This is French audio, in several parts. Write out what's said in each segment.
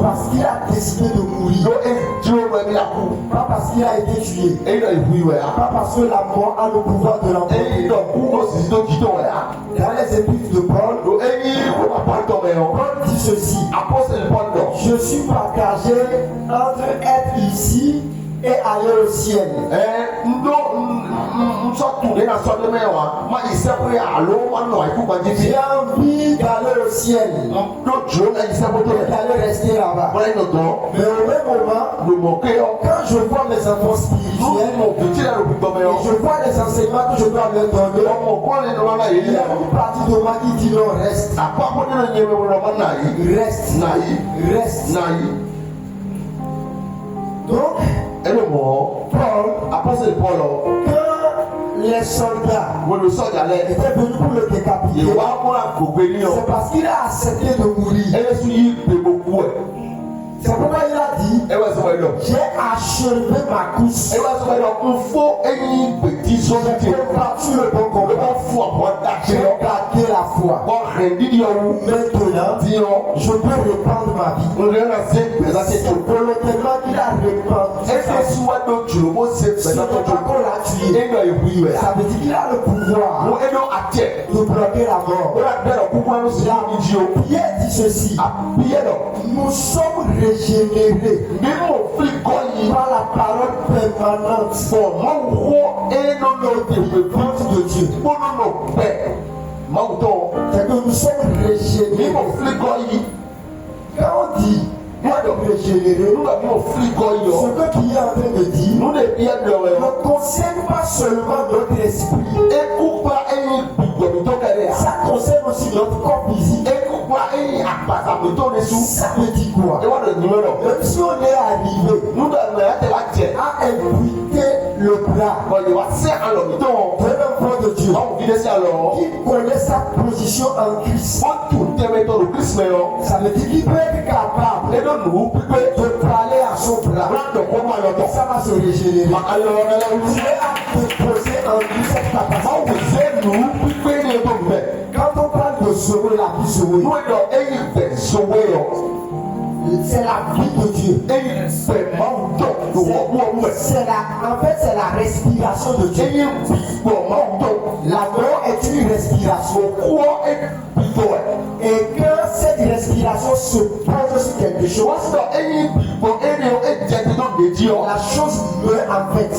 parce qu'il a décidé de mourir. Pas parce qu'il a été tué. Pas parce que la mort a le pouvoir de l'emporter. Dans les épîtres de Paul, Paul dit ceci. Je suis partagé entre être ici et aller au ciel. J'ai envie d'aller au ciel, d'aller rester là-bas. Mais au même moment, quand je vois mes enfants spirituels, et je vois les enseignements que je dois leur donner, il y a une partie de moi qui dit non, reste. Reste. Donc, quand les soldats étaient venus pour le décapiter, c'est parce qu'il a accepté de mourir. C'est pourquoi il a dit, j'ai achevé ma course. J'ai battu le bon combat. J'ai gardé la foi. Maintenant, je peux reprendre ma vie. C'est volontairement qu'il a répandu. Ce n'est pas qu'on l'a tué. Ça veut dire qu'il a le pouvoir de bloquer la mort. Pierre dit ceci. Nous sommes régénérés par la parole permanente de Dieu. C'est que nous sommes régénérés. Quand on dit régénéré, ce que tu es en train de dire ne concerne pas seulement notre esprit, ça concerne aussi notre corps physique. Ça veut dire quoi? Même si on est arrivé à imputer le plat d'un enfant de Dieu qui connaît sa position en Christ, ça veut dire qu'il peut être capable de parler à son plat. Ça va se régénérer. Dieu a déposé en lui cette capacité. Quand on parle de sauver la vie sauvée, c'est la vie de Dieu. En fait, c'est la respiration de Dieu. La mort est une respiration. Et quand cette respiration se pose sur quelque chose, la chose meurt en fait.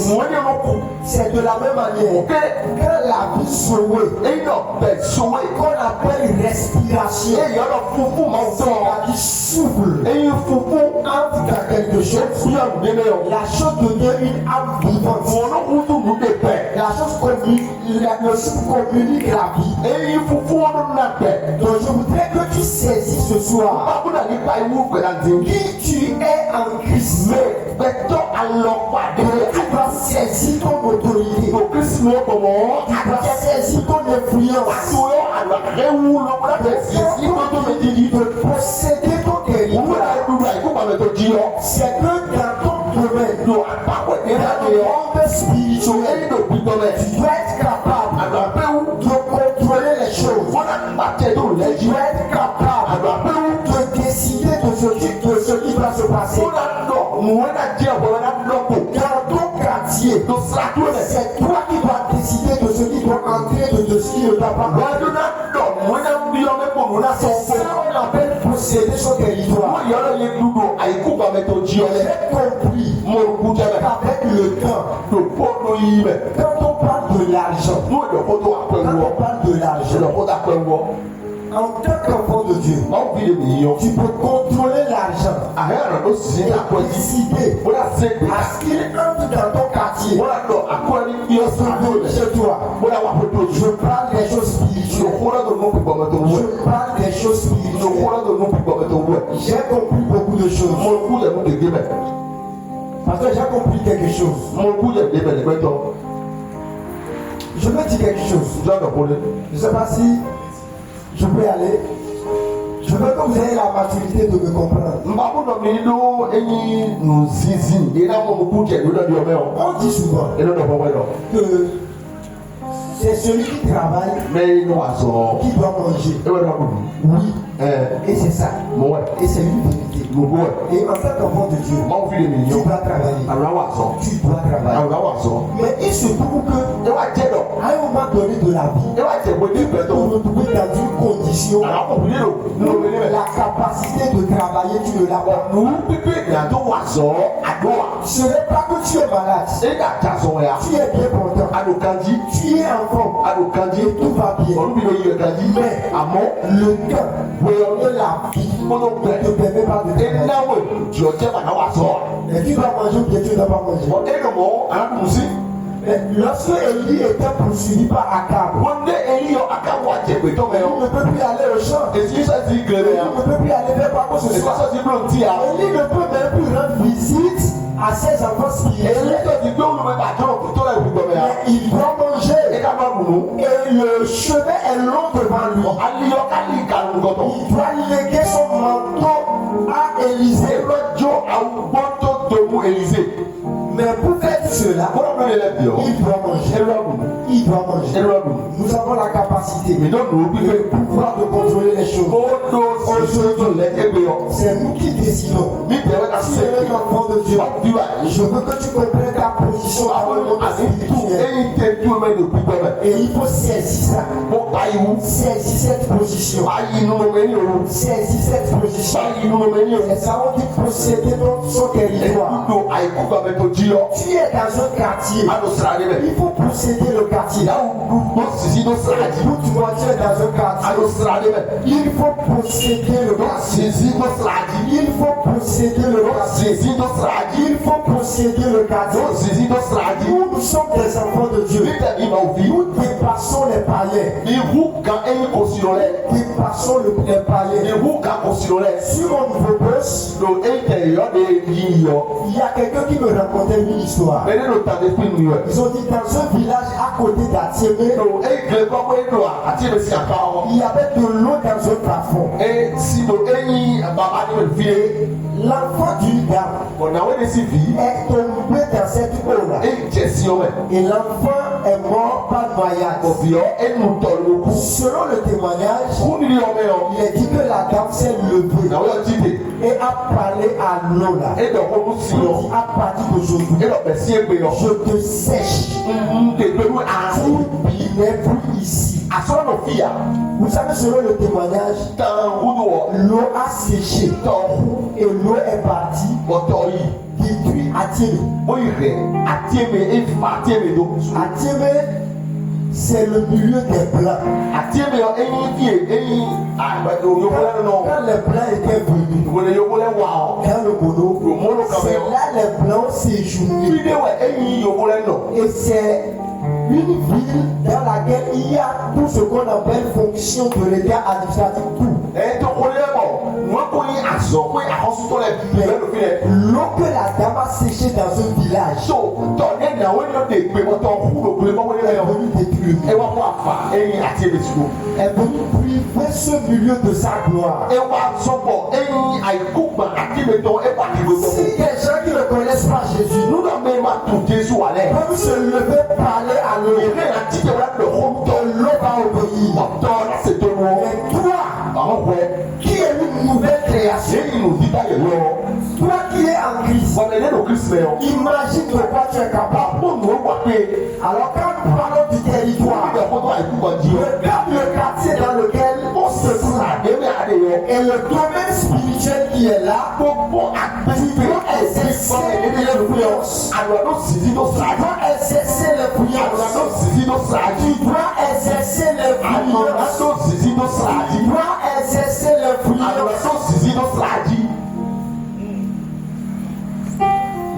C'est de la même manière que la vie sauvée, qu'on appelle respiration, la vie souffle, entre dans quelque chose, la chose devient une âme vivante. La chose communique la vie. Donc je voudrais que tu saisisses ce soir qui tu es en Christ. Tu dois saisir ton autorité. Tu dois saisir ton influence. De posséder ton territoire. C'est que dans ton domaine, dans le monde spirituel, tu dois être capable de contrôler les choses. Tu dois être capable de décider de ce qui va se passer. Dans ton quartier, c'est toi qui dois décider de ce qui doit entrer, de ce qui ne doit pas entrer. C'est ça qu'on appelle posséder son territoire. J'ai compris qu'avec le temps, quand on parle de l'argent, en tant qu'enfant de Dieu, tu peux contrôler l'argent et décider à ce qu'il entre dans ton quartier. Chez toi, je parle des choses spirituelles. Je parle des choses spirituelles. J'ai compris beaucoup de choses. Parce que j'ai compris quelque chose. Je veux dire quelque chose. Je ne sais pas si je peux y aller. Je veux que vous ayez la maturité de me comprendre. On dit souvent que c'est celui qui travaille qui doit manger. Oui. Et c'est ça. Et c'est une vérité. Et en tant qu'enfant de Dieu, tu dois travailler. Tu dois travailler. Mais il se trouve que à un moment donné de la vie, tu peux te retrouver dans une condition, la capacité de travailler, tu ne l'as pas. Ce n'est pas que tu es malade. Tu es bien portant. Tu es en forme. Et tout va bien. Mais le temps de la vie ne te permet pas de travailler. Et tu vas manger ou bien tu ne vas pas manger. Mais lorsque Élie était poursuivi par Akab, il ne peut plus aller au champ. Il ne peut plus aller vers quoi que ce soit. Élie ne peut même plus rendre visite à ses enfants spirituels. Il doit manger. Et le chemin est long devant lui. Il doit léguer son manteau à Élisée. Mais pour faire cela, il doit manger. Nous avons la capacité, le pouvoir de contrôler les choses. C'est nous qui décidons. Si tu es un enfant de Dieu, je veux que tu comprennes ta position avant le monde spirituel. Et il faut saisir ça. Saisir cette position. Saisir cette position. Et ça va te posséder dans son territoire. Tu es dans un quartier. Il faut posséder le quartier. Où tu vois, tu es dans un quartier. Il faut posséder le quartier. Il faut posséder le quartier. Il faut posséder le quartier. Où nous sommes des enfants de Dieu. Nous dépassons les païens. Dépassons les païens. Sur mon nouveau poste, il y a quelqu'un qui me racontait une histoire. Ils ont dit dans un village à côté d'Atiémé, il y avait de l'eau dans un plafond. L'enfant d'une dame est tombé dans cette eau-là. Et l'enfant est mort par noyade. Selon le témoignage, il est dit que la dame s'est levée et a parlé à l'eau là. À partir d'aujourd'hui, je te sèche. Il n'est plus ici. Vous savez, selon le témoignage, l'eau a séché et l'eau est partie. Depuis Atiémé, c'est le milieu des blancs. Quand les blancs étaient venus dans le Bono, c'est là les blancs séjournaient. Et c'est une ville dans laquelle il y a tout ce qu'on appelle fonction de l'État administratif. L'eau que la dame a séché dans un village est venue priver ce milieu de sa gloire. Si les gens qui ne connaissent pas Jésus, nous peuvent se lever, parler à l'eau, que l'eau va obéir. Et toi, qui est une nouvelle création, toi qui es en Christ, imagine de quoi tu es capable. Alors quand nous parlons du territoire, regarde le quartier dans lequel on se trouve et le domaine spirituel qui est là, tu dois exercer l'influence. Tu dois exercer l'influence. Tu dois exercer l'influence. Tu dois exercer l'influence.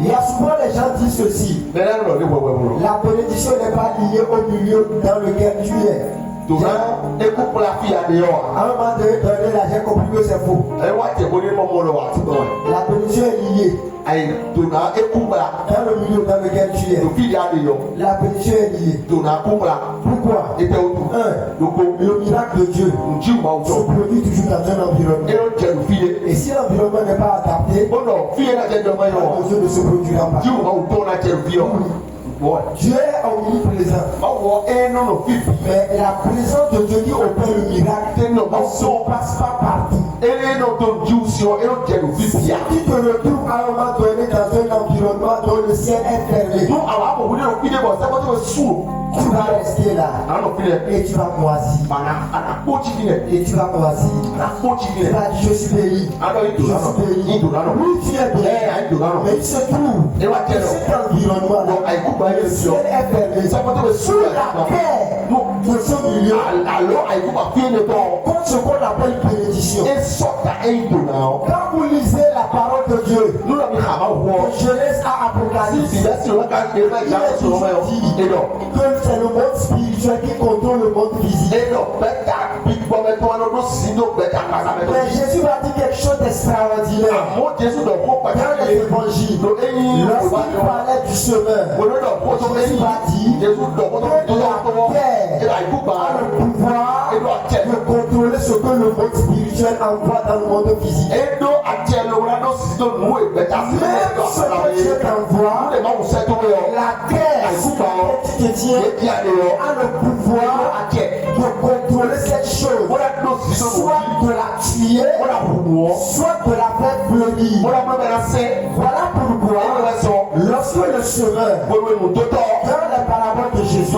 Il y a souvent les gens disent ceci. La bénédiction n'est pas liée au milieu dans lequel tu es. À un moment donné, j'ai compris que c'est faux. La bénédiction est liée dans le milieu dans lequel tu es. La bénédiction est liée. Pourquoi? Le miracle de Dieu se produit toujours dans un environnement. Et si l'environnement n'est pas adapté, la bénédiction ne se produira pas. Dieu est omniprésent. Mais la présence de Dieu qui opère le miracle ne passe pas partout. Si tu te retrouves à un moment donné dans un environnement dont le ciel est fermé, tu vas rester là et tu vas moisir. Et tu vas moisir. Tu vas dire je suis béni. Je suis béni. Oui, tu es béni. Mais il se trouve dans cet environnement là, le ciel est fermé. Sur la terre de ce milieu, comme ce qu'on appelle bénédiction. Quand vous lisez la parole de Dieu, de Genèse à Apocalypse, il est dit que c'est le monde spirituel qui contrôle le monde physique. Mais Jésus va dire quelque chose d'extraordinaire dans les évangiles. Lorsqu'il parlait du chemin, Jésus va dire que la terre a le pouvoir de contrôler ce que le monde spirituel envoie dans le monde physique. Même ce que Dieu t'envoie, la terre sur laquelle tu te tiens a le pouvoir de contrôler cette chose, soit de la tuer, soit de la faire fleurir. Voilà pourquoi lorsque le semeur, dans la parabole de Jésus,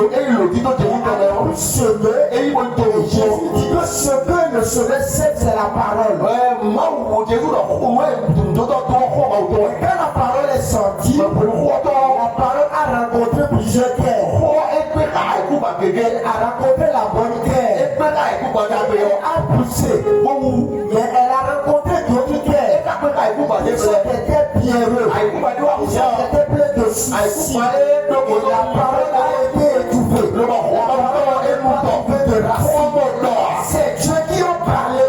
Jésus dit que ce que le semeur sème, c'est la parole. Quand la parole est sortie, la parole a rencontré plusieurs terres. Elle a rencontré la bonne terre. Elle a poussé. Mais elle a rencontré d'autres terres. Ils sont des terres pierreuses. Ils étaient pleins de soucis. Et la parole a été étouffée. La parole est étouffée de racines. C'est Dieu qui a parlé.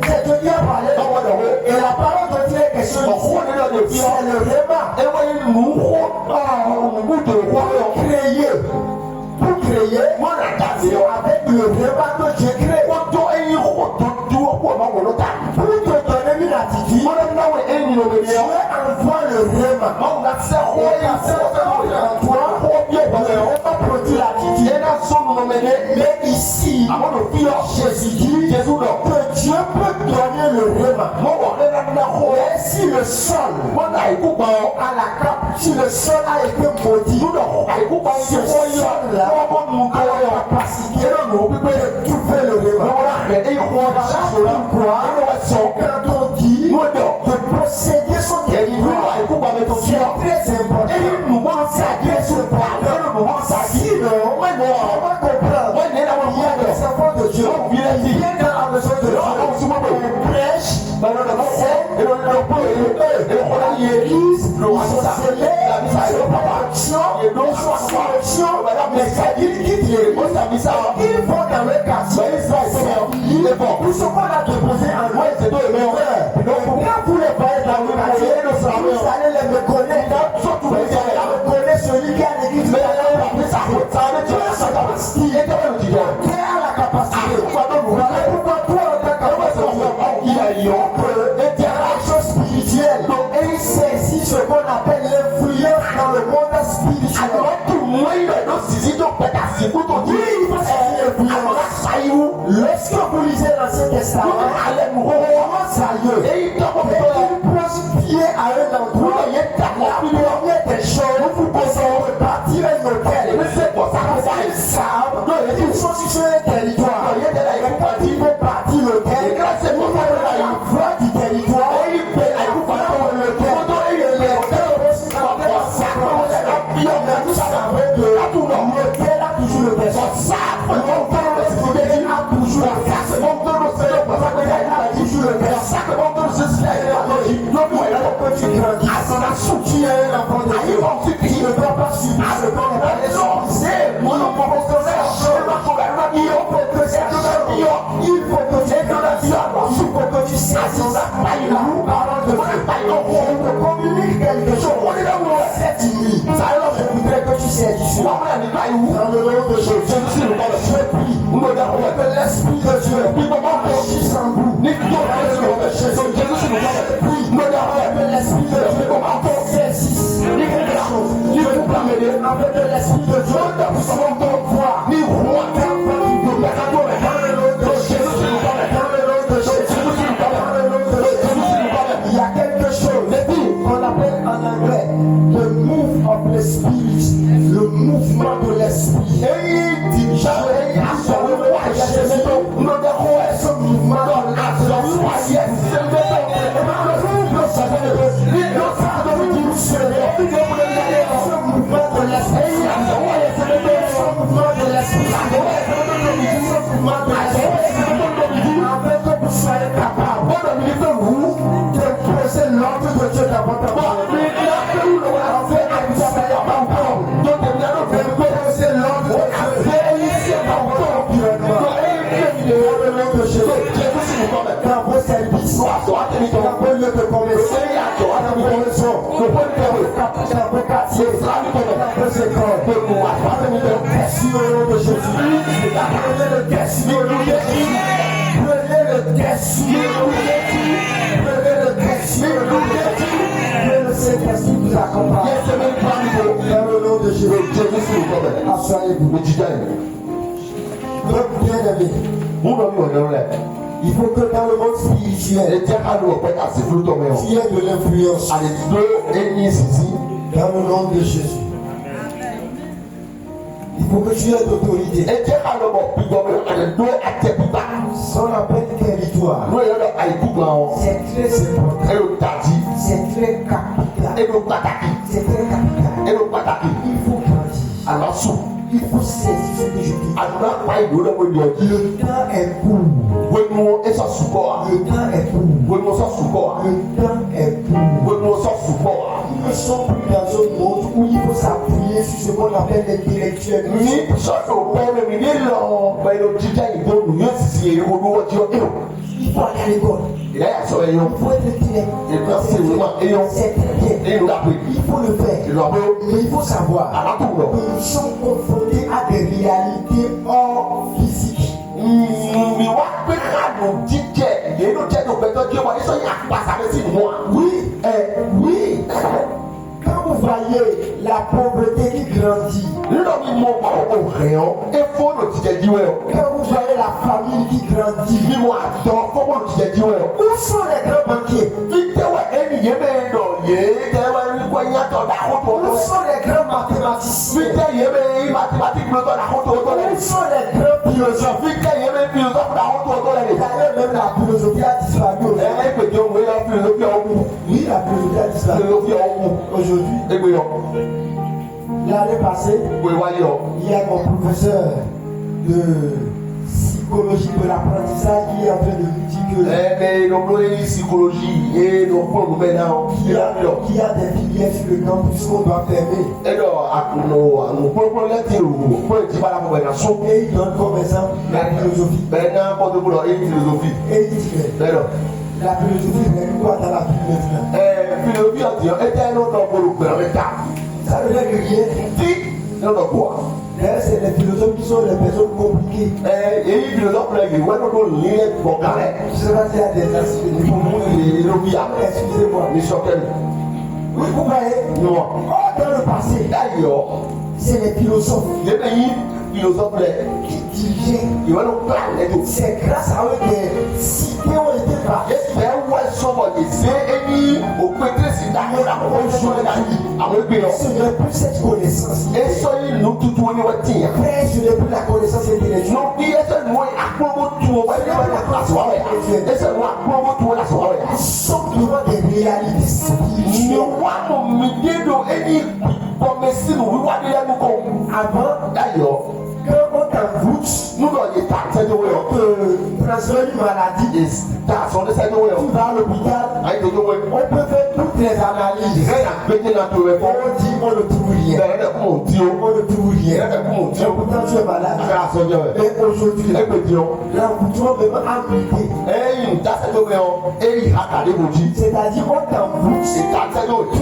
C'est Dieu qui a parlé. Et la parole de Dieu est quelque chose. C'est le réma. Pour créer, avec le réma que Dieu crée. Pour te donner une attitude, Dieu envoie le réma. Produit l'attitude. Mais ici, Jésus dit que Dieu peut donner le réma. Mais si le sol a la cape, si le sol a été maudit, ce sol-là a la capacité de trouver le réma. Voilà pourquoi quand on dit de posséder son territoire, c'est très important. Ça dit ce sinon, on va comprendre. Il y a des enfants de Dieu qui viennent dans la maison de Dieu. On prêche, on l'église, ils sont scellés, ils sont sélection, mais ça dit qu'ils quittent l'église. Ils vont dans le quartier, tout ce qu'on a déposé en loin, c'est de l'horreur. Donc quand vous les voyez dans le quartier, vous allez les reconnaître. Vous allez reconnaître celui qui a l'église. Ce qu'on appelle l'influence dans le monde spirituel. Lorsque vous lisez l'Ancien Testament, on commence ailleurs. Et il pose pied à un endroit. La première des choses, vous posez bâtir un hôtel. Ils savent qu'ils sont sur un territoire. Quand ils vont bâtir l'hôtel, c'est pour la voie du territoire. Dans le nom de Jésus, je prie que l'Esprit de Dieu agisse en vous. Dans le nom de Jésus, je prie que l'Esprit de Dieu saisisse les choses. avec l'esprit de Dieu, nous sommes ton voix. Ni roi, dans le nom de Jésus, dans le nom de Jésus, dans le nom de Jésus. Il y a quelque chose qu'on appelle en anglais the move of the spirit, le mouvement de l'esprit. Et il dit, j'avais ce mouvement de afin que vous soyez capable de poser l'ordre de Dieu dans votre vie. Dans vos services, dans vos lieux de commerce, dans vos maisons, dans vos quartiers, dans vos écoles, sur le nom de Jésus. Prenez le dessus au nom de Jésus. Prenez le dessus au nom de Jésus. Prenez le dessus au nom de Jésus. Que le Saint-Esprit vous accompagne. Dans le nom de Jésus. Asseyez-vous. Donc, bien-aimé, il faut que dans le monde spirituel, tu aies de l'influence. Dans le nom de Jésus. Il faut que tu aies d'autorité. Son appel territoire. C'est très important. C'est très capital. C'est très capital. Il faut grandir. Il faut saisir ce que je dis. Le temps est court. Le temps est court. Le temps est court. Nous ne sommes plus dans un monde où il faut s'appuyer sur ce qu'on appelle l'intellectuel. Il faut aller à l'école. Il faut être intellectuel. C'est très bien. Il faut le faire. Mais il faut savoir que nous sommes confrontés à des réalités hors physiques. Oui. Quand vous voyez la pauvreté qui grandit, quand vous voyez la famille qui grandit, où sont les grands banquiers? Où sont les grands mathématiciens? Où sont les grands philosophes? D'ailleurs, même la philosophie a disparu. Oui, la philosophie a disparu. Aujourd'hui, l'année passée, il y a mon professeur de psychologie de l'apprentissage qui est en train de nous dire que qui a des filières sur le campus qu'on doit fermer. Et il donne comme exemple la philosophie. Et il dit que la philosophie est quoi dans la philosophie? Ça veut dire que rien. C'est les philosophes qui sont les personnes compliquées. Je sais pas s'il y a des excusez-moi. Oui, vous voyez. Dans le passé, c'est les philosophes qui dirigeaient. C'est grâce à eux que cités ont été bâties. Ce n'est plus cette connaissance. Frère, ce n'est plus la connaissance intellectuelle. Nous sommes devant des réalités spirituelles. Avant, d'ailleurs, quand on t'envoûte, nous on peut transmettre une maladie. Tu vas à l'hôpital, on peut faire toutes les analyses. On dit on ne trouve rien. On ne trouve rien. Pourtant tu es malade. Mais aujourd'hui, l'envoûtement même a muté. C'est-à-dire, on t'envoûte, tu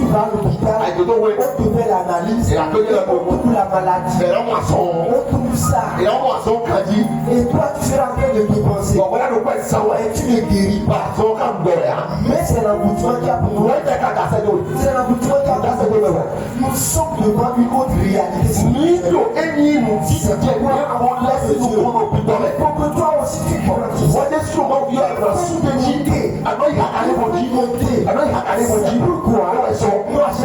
vas à l'hôpital, on te fait l'analyse, on trouve la maladie, on trouve ça. Et toi, tu es en train de dépenser. Et tu ne guéris pas. Mais c'est l'envoûtement qui a pour nous. C'est l'envoûtement qui a pour nous. Nous sommes devant une autre réalité. Pour que toi aussi tu grandisses. C'est pourquoi moi j'ai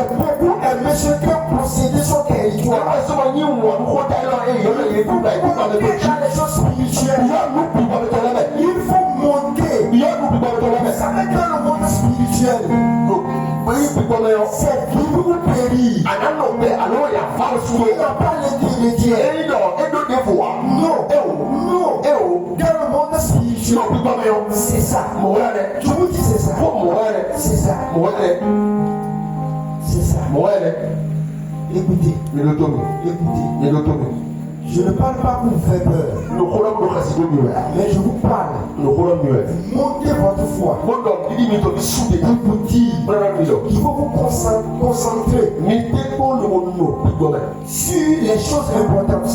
beaucoup aimé ce que posséder son territoire. Dans les choses spirituelles, il faut monter. Vous savez que le monde spirituel, c'est vivre ou périr. Il n'y a pas l'intermédiaire. Non. Dans le monde spirituel, c'est ça. Je vous dis c'est ça. C'est ça. C'est ça. Écoutez. Je ne parle pas pour vous faire peur. Mais je vous parle. Montez votre foi. Pour vous dire qu'il faut vous concentrer sur les choses importantes.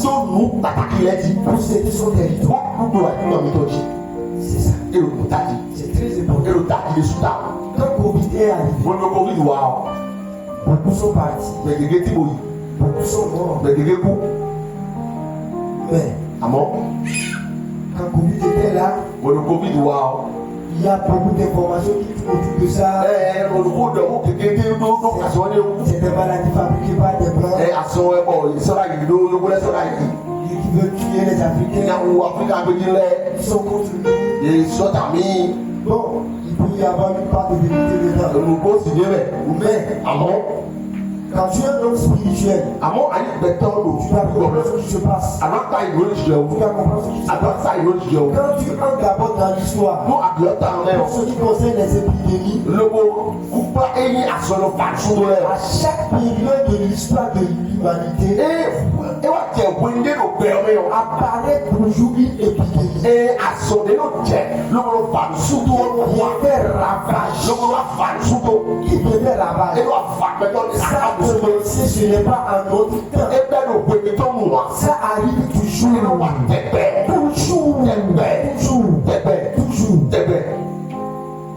Pour céder son territoire. C'est ça. C'est très important. Quand Covid est arrivé, beaucoup sont partis. Beaucoup sont morts. Mais quand Covid était là, il y a beaucoup d'informations qui tournent autour de ça. C'est des maladies fabriquées par des blancs qui veulent tuer les Africains. Ils sont contre nous. Bon, il peut y avoir une part de vérité dedans. Mais quand tu es un homme spirituel, tu dois comprendre ce qui se passe. Tu dois comprendre ce qui se passe. Quand tu entres d'abord dans l'histoire, pour ce qui concerne les épidémies, à chaque période de l'histoire de l'humanité, apparaît toujours une épidémie. Qui devait ravager. Ça, ce n'est pas un autre temps. Ça arrive toujours.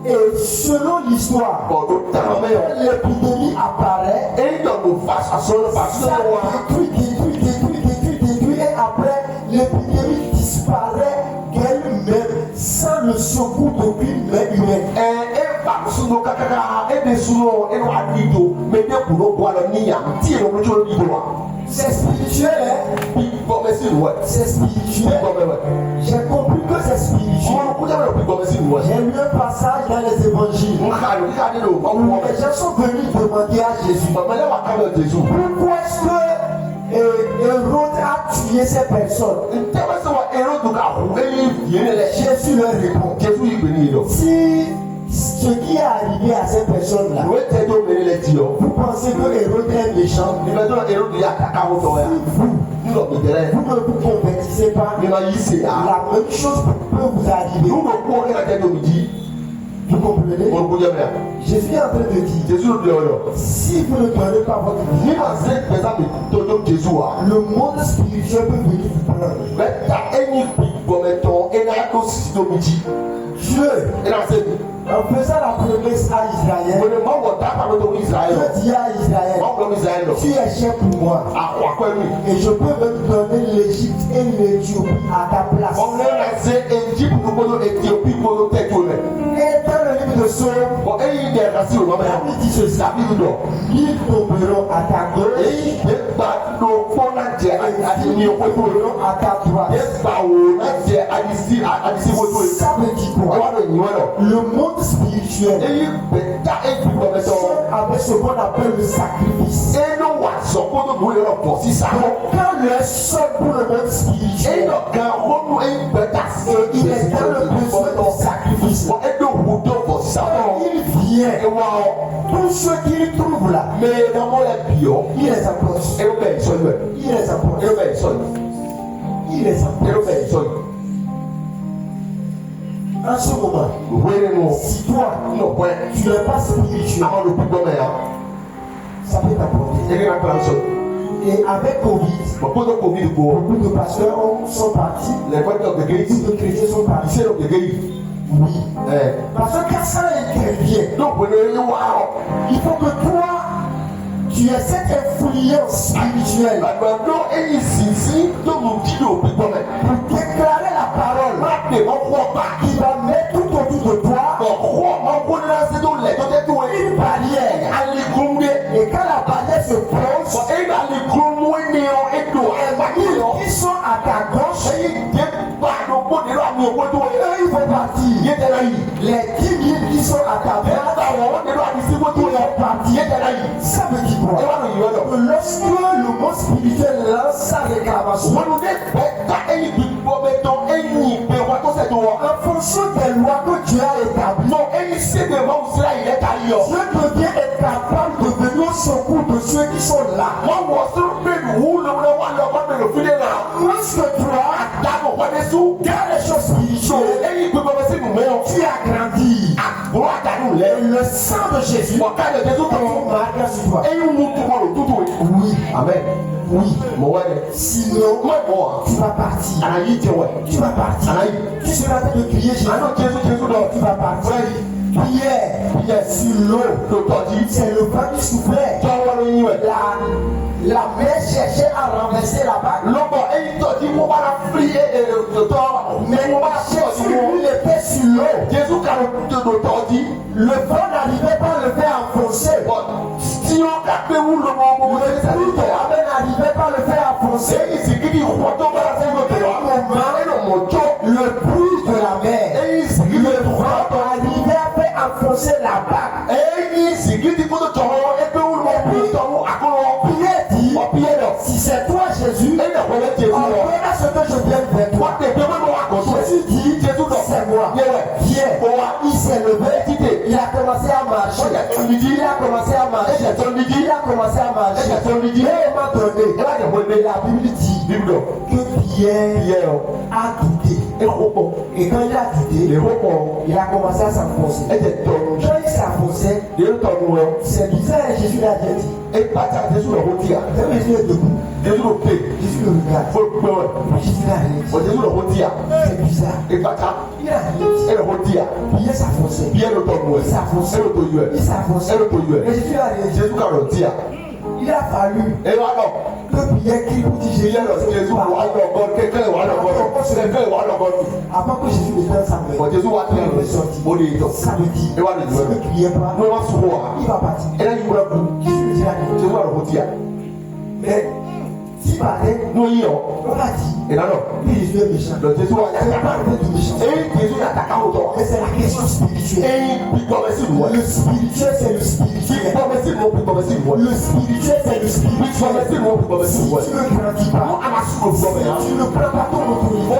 Et selon l'histoire, l'épidémie apparaît, ça détruit, et après l'épidémie disparaît d'elle-même sans le secours d'aucune main humaine. C'est spirituel, hein? C'est spirituel. J'ai compris que c'est spirituel. J'ai lu un passage dans les évangiles où les gens sont venus demander à Jésus pourquoi est-ce que Hérode a tué ces personnes. Jésus leur répond, si ce qui est arrivé à ces personnes-là, vous pensez que Hérode est méchant? Vous ne vous convertissez pas, la même chose peut vous arriver. Vous comprenez? Jésus est en train de dire, si vous ne donnez pas votre vie, le monde spirituel peut venir vous prendre. Dieu, en faisant la promesse à Israël, Dieu dit à Israël, tu es cher pour moi, et je peux même donner l'Égypte et l'Éthiopie à ta place. Et dans le livre de Somme, il dit ceci, ils tomberont à ta gauche, et ils tomberont à ta droite. Ça veut dire quoi? Le monde spirituel avec ce qu'on appelle le sacrifice. Quand le seul pour le monde spirituel, il est dans le besoin de sacrifice. Il vient, tous ceux qu'il trouve là, il les approche. En ce moment, si toi, tu n'es pas spirituel, ça peut t'apporter. Et avec Covid, beaucoup de pasteurs sont partis. Beaucoup de chrétiens sont partis. Oui. Parce que quand ça intervient, il faut que toi, tu as cette influence spirituelle pour déclarer la parole qui va mettre tout autour de toi une barrière. Et quand la barrière se pose, ils sont à ta gauche, eux ils vont partir. Les 10 000 qui sont à ta droite, ils vont partir. Ça veut dire quoi? Lorsque le monde spirituel lance sa réclamation, en fonction des lois que Dieu a établies, Dieu devient être capable de venir au secours de ceux qui sont là. Lorsque toi, dans les choses spirituelles, tu as grandi. Le sang de Jésus marque sur toi. Oui. Amen. Oui. Sinon, tu vas partir. Tu vas partir. Tu seras en train de crier Jésus. Tu vas partir. Prière sur l'eau. C'est le vent qui soufflait. La mer cherchait à renverser la bague. Mais Jésus lui était sur l'eau. Le vent n'arrivait pas à le faire enfoncer. Le bruit de la mer n'arrivait pas à le faire enfoncer. Le bruit de la mer, le vent arrivait à faire enfoncer la bague. Si c'est toi Jésus, ordonne à ce que je vienne vers toi. Jésus dit, c'est moi. Viens. Il s'est levé, il a commencé à marcher. Il a commencé à marcher. Et il m'a donné. La Bible dit que Pierre a douté. Et quand il a douté, il a commencé à s'enfoncer. Quand il s'est enfoncé, c'est bizarre, Jésus l'a dit. Jésus est debout. Jésus le regarde. Jésus l'a dit. C'est bizarre. Il a dit. Pierre s'enfonçait. Il s'enfonçait. Et Jésus a dit. Il a fallu que Pierre crie pour dire Jésus. Avant que Jésus ne donne sa main, il est sorti. Ça veut dire, si ne criez pas, il va partir. Jésus le dira. Mais si par exemple, on a dit, Jésus est méchant. C'est pas le fait de méchant. Mais c'est la question spirituelle. Le spirituel, c'est le spirituel. Le spirituel, c'est le spirituel. Si tu ne grandis pas, si tu ne prends pas ton autorité,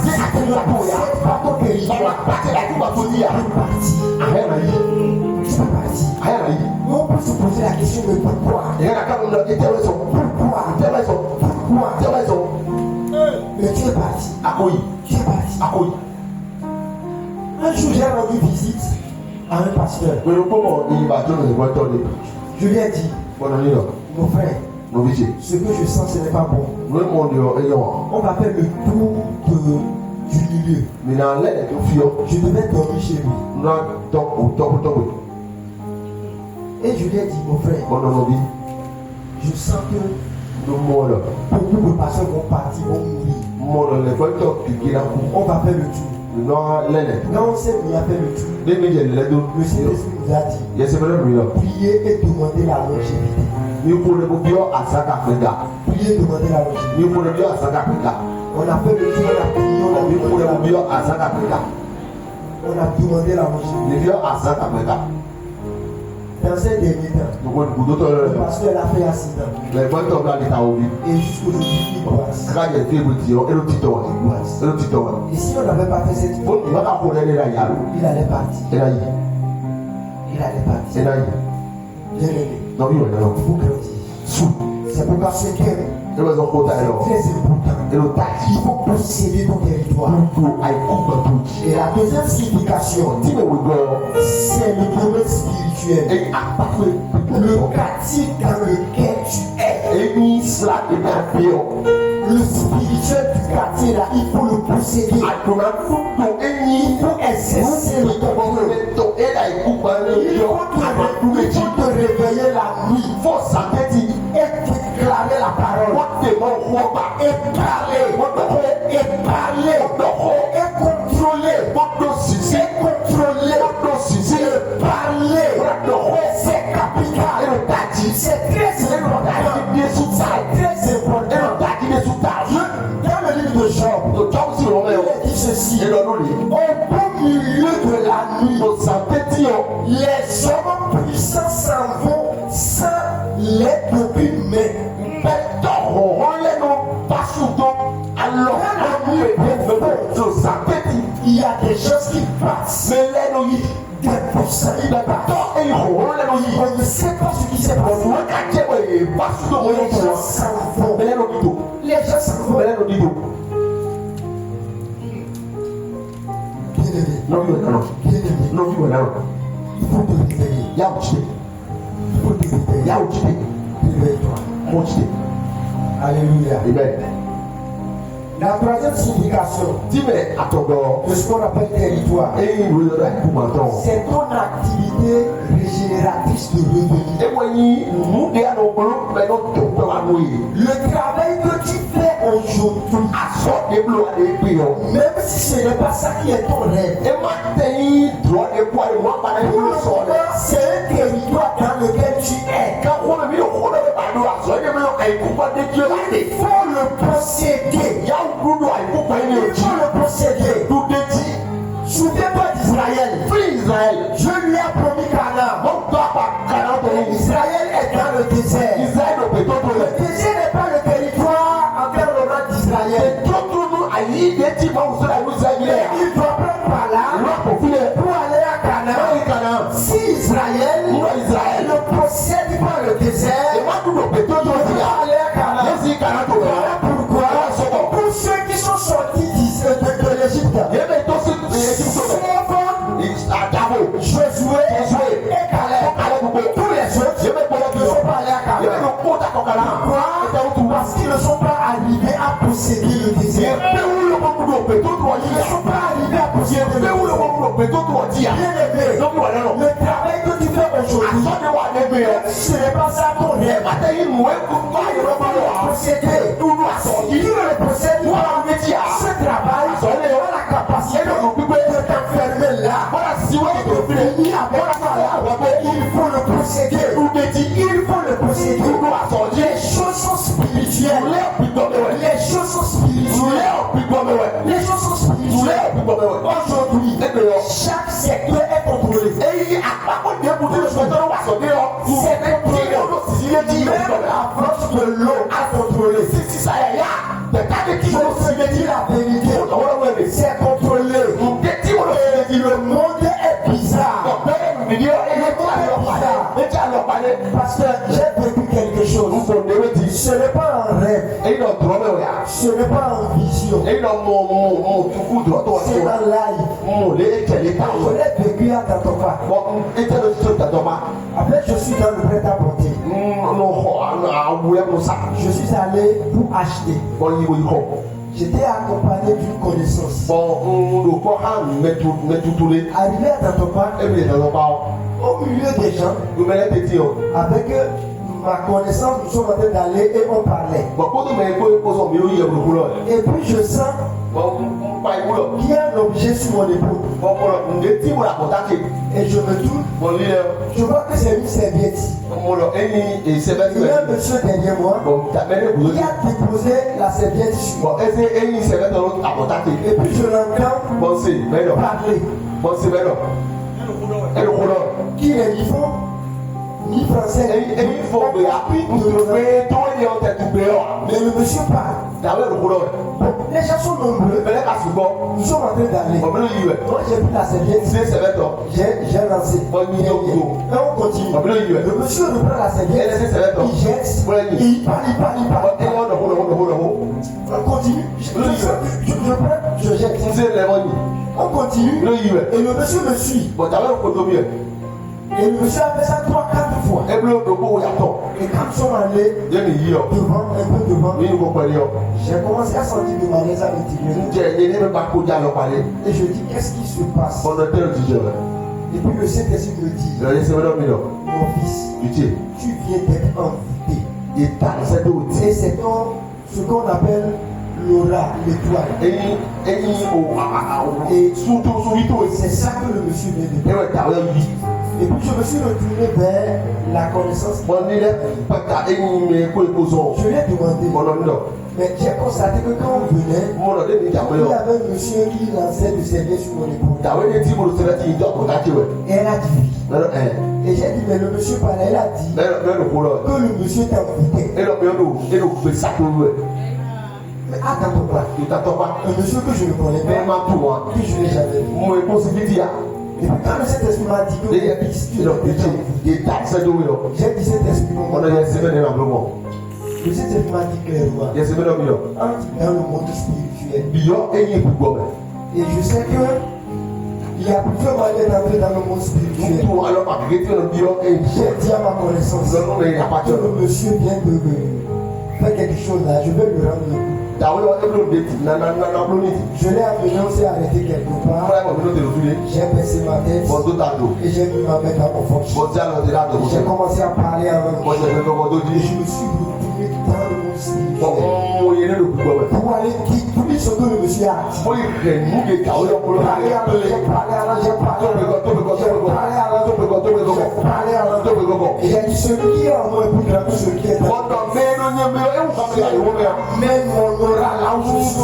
si tu ne possèdes pas ton territoire, tu peux partir. On peut se poser la question de pourquoi. Mais tu es parti. Tu es parti. Un jour, j'ai rendu visite à un pasteur. Je lui ai dit, mon frère, ce que je sens, ce n'est pas bon. On va faire le tour du milieu. Je devais dormir chez lui. Et je lui ai dit, mon frère, je sens que beaucoup de pasteurs vont partir, vont mourir. On va faire le tour. Quand on s'est mis à faire le tour, le Saint-Esprit nous a dit, priez et demandez la longévité. Priez et demandez la longévité. On a fait le tour, on a prié, on a demandé la longévité. Dans ces derniers temps, le pasteur a fait accident. Et jusqu'aujourd'hui, il boisse. Et si on n'avait pas fait cette faute, il allait partir. Bien aimé, il faut grandir. C'est pourquoi ce que c'est très important. Il faut posséder ton territoire. Et la deuxième signification, c'est le domaine spirituel. Le quartier dans lequel tu es. Le spirituel du quartier là, il faut le posséder. Il faut exercer le contrôle. Il faut te réveiller la nuit. Et déclarer la parole. Et parler. Et parler. Et contrôler. Et contrôler. Et parler. C'est capital. C'est très important. C'est très important. Dans le livre de Job, il est dit ceci. Au beau milieu de la nuit, les hommes puissants s'en vont sans l'aide d'aucune main. Il y a des choses qui passent. Des puissants, on ne sait pas ce qui s'est passé. Les gens s'en vont. Les gens s'en vont. Il faut te réveiller. Il faut te réveiller. Réveille-toi. Alléluia. Amen. La troisième signification de ce qu'on appelle territoire, c'est ton activité régénératrice de revenus. Le travail que tu fais aujourd'hui, même si ce n'est pas ça qui est ton rêve, c'est un territoire dans lequel tu es. Il faut le posséder. Il faut le posséder. Souviens-toi d'Israël. Je lui ai promis Canaan. Israël est dans le désert. Le désert n'est pas le territoire environnement d'Israël. Il doit prendre par là pour aller à Canaan. Si Israël le possède par le désert, il va aller à Canaan. Voilà pourquoi pour ceux qui sont sortis de l'Égypte, Josué et Caleb, tous les autres ne sont pas allés à Canaan. Parce qu'ils ne sont pas arrivés à posséder le désert. Ils ne sont pas arrivés à posséder le désert. Bien aimé, le travail que tu fais aujourd'hui, ce n'est pas ça ton rêve. Posséder. Si tu le possèdes, ce travail a la capacité de t'enfermer là. Il faut le posséder. Il faut le posséder. Les choses sont spirituelles. Les choses sont spirituelles. Les choses sont spirituelles. Aujourd'hui, chaque secteur est contrôlé. Même la force de l'eau a contrôlé. Je me dis la vérité. C'est contrôlé. Le monde est bizarre. Parce que j'ai vécu quelque chose. Ce n'est pas un rêve. Ce n'est pas une vision. C'est un live. Je l'ai vécu à Tatopa. Après, je suis dans le prêt-à-porter. Je suis allé pour acheter. J'étais accompagné d'une connaissance. Arrivé à Tatopa, au milieu des gens, avec ma connaissance, nous sommes en train d'aller et on parlait. Et puis je sens qu'il y a un objet sur mon épaule. Et je me tourne. Je vois que c'est une serviette. Il y a un monsieur derrière moi qui a déposé la serviette sur moi. Et puis je l'entends parler. Qui est vivant, ni français, mais le monsieur parle. Les gens sont nombreux. Nous sommes en train d'aller. Moi j'ai pris la serviette. J'ai lancé. Et on continue. Le monsieur reprend la serviette. Il jette. Il parle. On continue. Je jette. On continue. Et le monsieur me suit. Et le monsieur a fait ça 3-4 fois. Et quand nous sommes allés devant, un peu devant, j'ai commencé à sentir de malaise à l'intérieur. Et je dis, qu'est-ce qui se passe? Et puis le Saint-Esprit me dit, mon fils, tu viens d'être invité. Et c'est ce qu'on appelle l'aura, l'étoile. Et c'est ça que le monsieur vient de dire. Et puis je me suis retourné vers la connaissance. Je lui ai demandé. Mais j'ai constaté que quand on venait, il y avait un monsieur qui lançait du serviette sur mon épaule. Et elle a dit oui. Et j'ai dit, mais le monsieur parlait, elle a dit que le monsieur t'a invité. Mais attends pas. Un monsieur que je ne connais pas, que je n'ai jamais vu. Et puis quand le Saint-Esprit m'a dit que j'ai dit cet esprit, le Saint-Esprit m'a dit clairement, entre dans le monde spirituel. Et je sais que il y a plusieurs manières d'entrer dans le monde spirituel. J'ai dit à ma connaissance que le monsieur vient de faire quelque chose là, je vais lui rendre le coup. Je l'ai amené, on s'est arrêté quelque part. J'ai baissé ma tête et j'ai mis ma main dans mon fonction. J'ai commencé à parler avec moi. Et je me suis retrouvé dans le monde spirituel pour aller dire ce que le monsieur a dit. Et j'ai dit, celui qui est en moi est plus grand que celui qui est en moi. Mais mon aura là où je suis.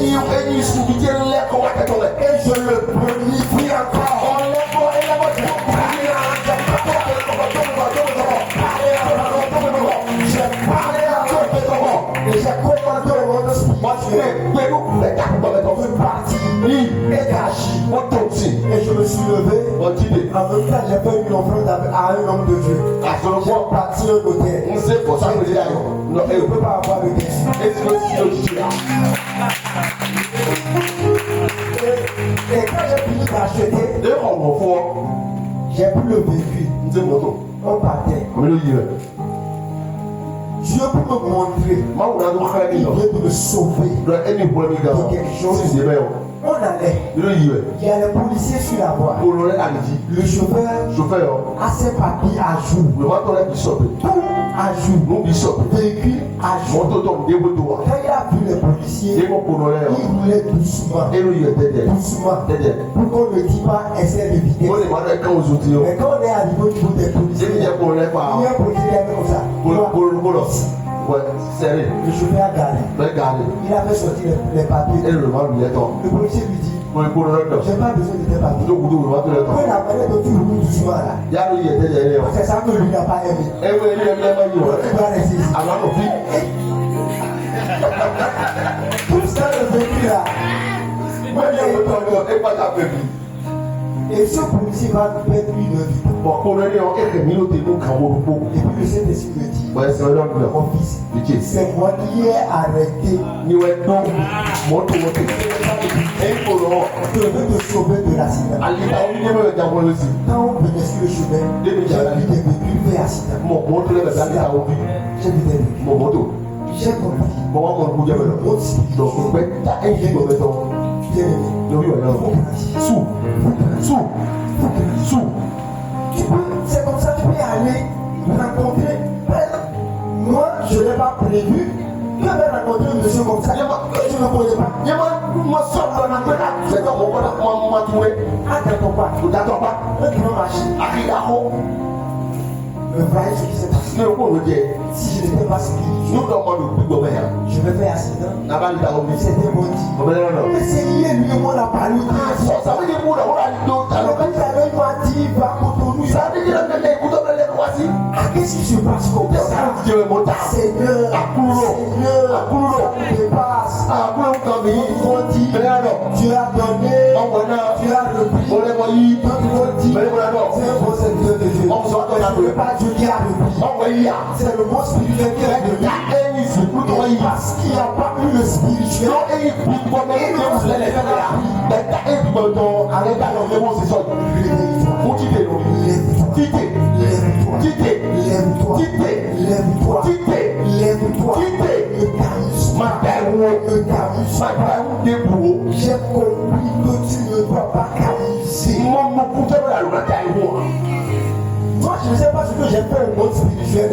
Et je le bonifie encore. J'ai parlé à l'autre. Et j'ai commandé au monde spirituel de partir et d'agir. Et je me suis levé. En même temps, j'ai fait une offrande à un homme de Dieu. J'ai parti un hôtel. Je ne peux pas avoir de question. Et quand j'ai fini d'acheter, j'ai pris le véhicule. On partait. Dieu pour me montrer, il veut me sauver de quelque chose. On allait. Il y a les policiers sur la voie. Le chauffeur a ses papiers à jour. Tout à jour. Véhicule à jour. Quand il a vu les policiers, il roulait doucement. Pour qu'on ne dise pas excès de vitesse. Mais quand on est arrivé au niveau des policiers, il y a un policier comme ça. Le chauffeur a garé. Il a fait sortir les papiers. Le policier lui dit, j'ai pas besoin de tes papiers. Quand il a parlé de tout le monde doucement là, c'est ça que lui n'a pas aimé. Il va rester ici. Tout ça le vécu là. Et ce policier va nous mettre une vie. Et puis le Saint-Esprit me dit, mon fils, c'est moi qui ai arrêté. Je veux te sauver de l'accident. Quand on venait sur le chemin, j'ai vu des véhicules faits accident. J'ai vu des véhicules. J'ai compris. C'est comme ça que tu peux aller rencontrer. Moi, je n'ai pas prévu. Je vais rencontrer un monsieur comme ça. Je ne connais pas. Attends pas. Un grand machine. Me voyez ce qui s'est passé. Si je n'étais pas spirituel, je vais faire accident. C'était bon dit. Mais c'est lié, lui et moi, la parole. Ça veut dire que alors quand il avait dit, va contre nous. Ça veut dire que qu'est-ce qui se passe comme ça? Seigneur, ça me dépasse. Tu as donné, tu as repris. C'est un bon serviteur de Dieu. Je ne veux pas Dieu qui a repris. C'est le mot spirituel qui est de lui. Parce qu'il n'y a pas eu le spirituel. J'ai compris que tu ne dois pas canaliser. Moi, je ne sais pas ce que j'ai fait au monde spirituel.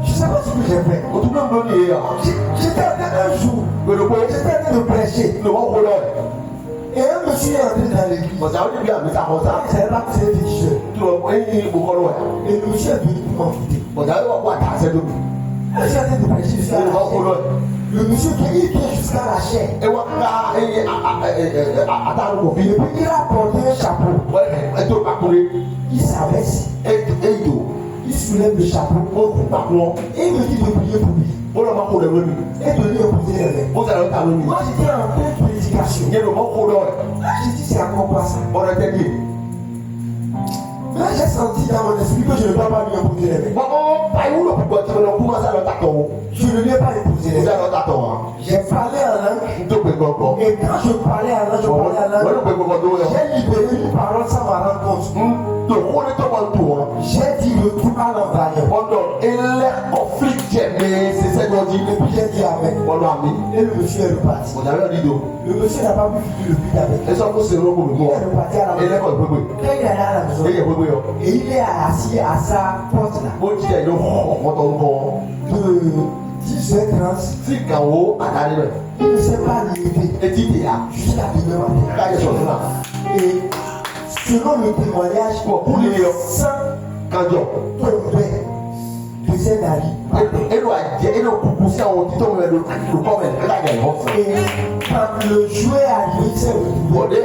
Je ne sais pas ce que j'ai fait. J'étais un jour, j'étais en train de prêcher. Et un monsieur est entré dans l'église. Je ne savais pas que c'était féticheur. Et le monsieur est venu pour m'envoûter. Je suis en train de prêcher jusqu'à la chair. Le monsieur qui vient jusqu'à la chair. Et puis il a porté un chapeau. Il s'abaisse. Il soulève le chapeau. Et il me dit de prier pour lui. Et de lui opposer les mains. Moi j'étais en pleine prédication. J'ai dit c'est encore quoi ça? Là j'ai senti dans mon esprit que je ne dois pas lui imposer les mains. Je ne lui ai pas imposé les mains. J'ai parlé en langue. Et quand je parlais en langue, j'ai libéré une parole sans m'en rendre compte. J'ai dit le tout à l'envoyeur. Et puis j'ai dit amen. Et le monsieur est reparti. Le monsieur n'a pas pu finir le but avec. Il est reparti à la maison. Quand il est allé à la maison, et il est assis à sa porte là. De 10h30, il ne s'est pas levé jusqu'à demain matin. Et selon le témoignage, le sang tombait de ses narines. Et quand le jouet est arrivé, il s'est retrouvé.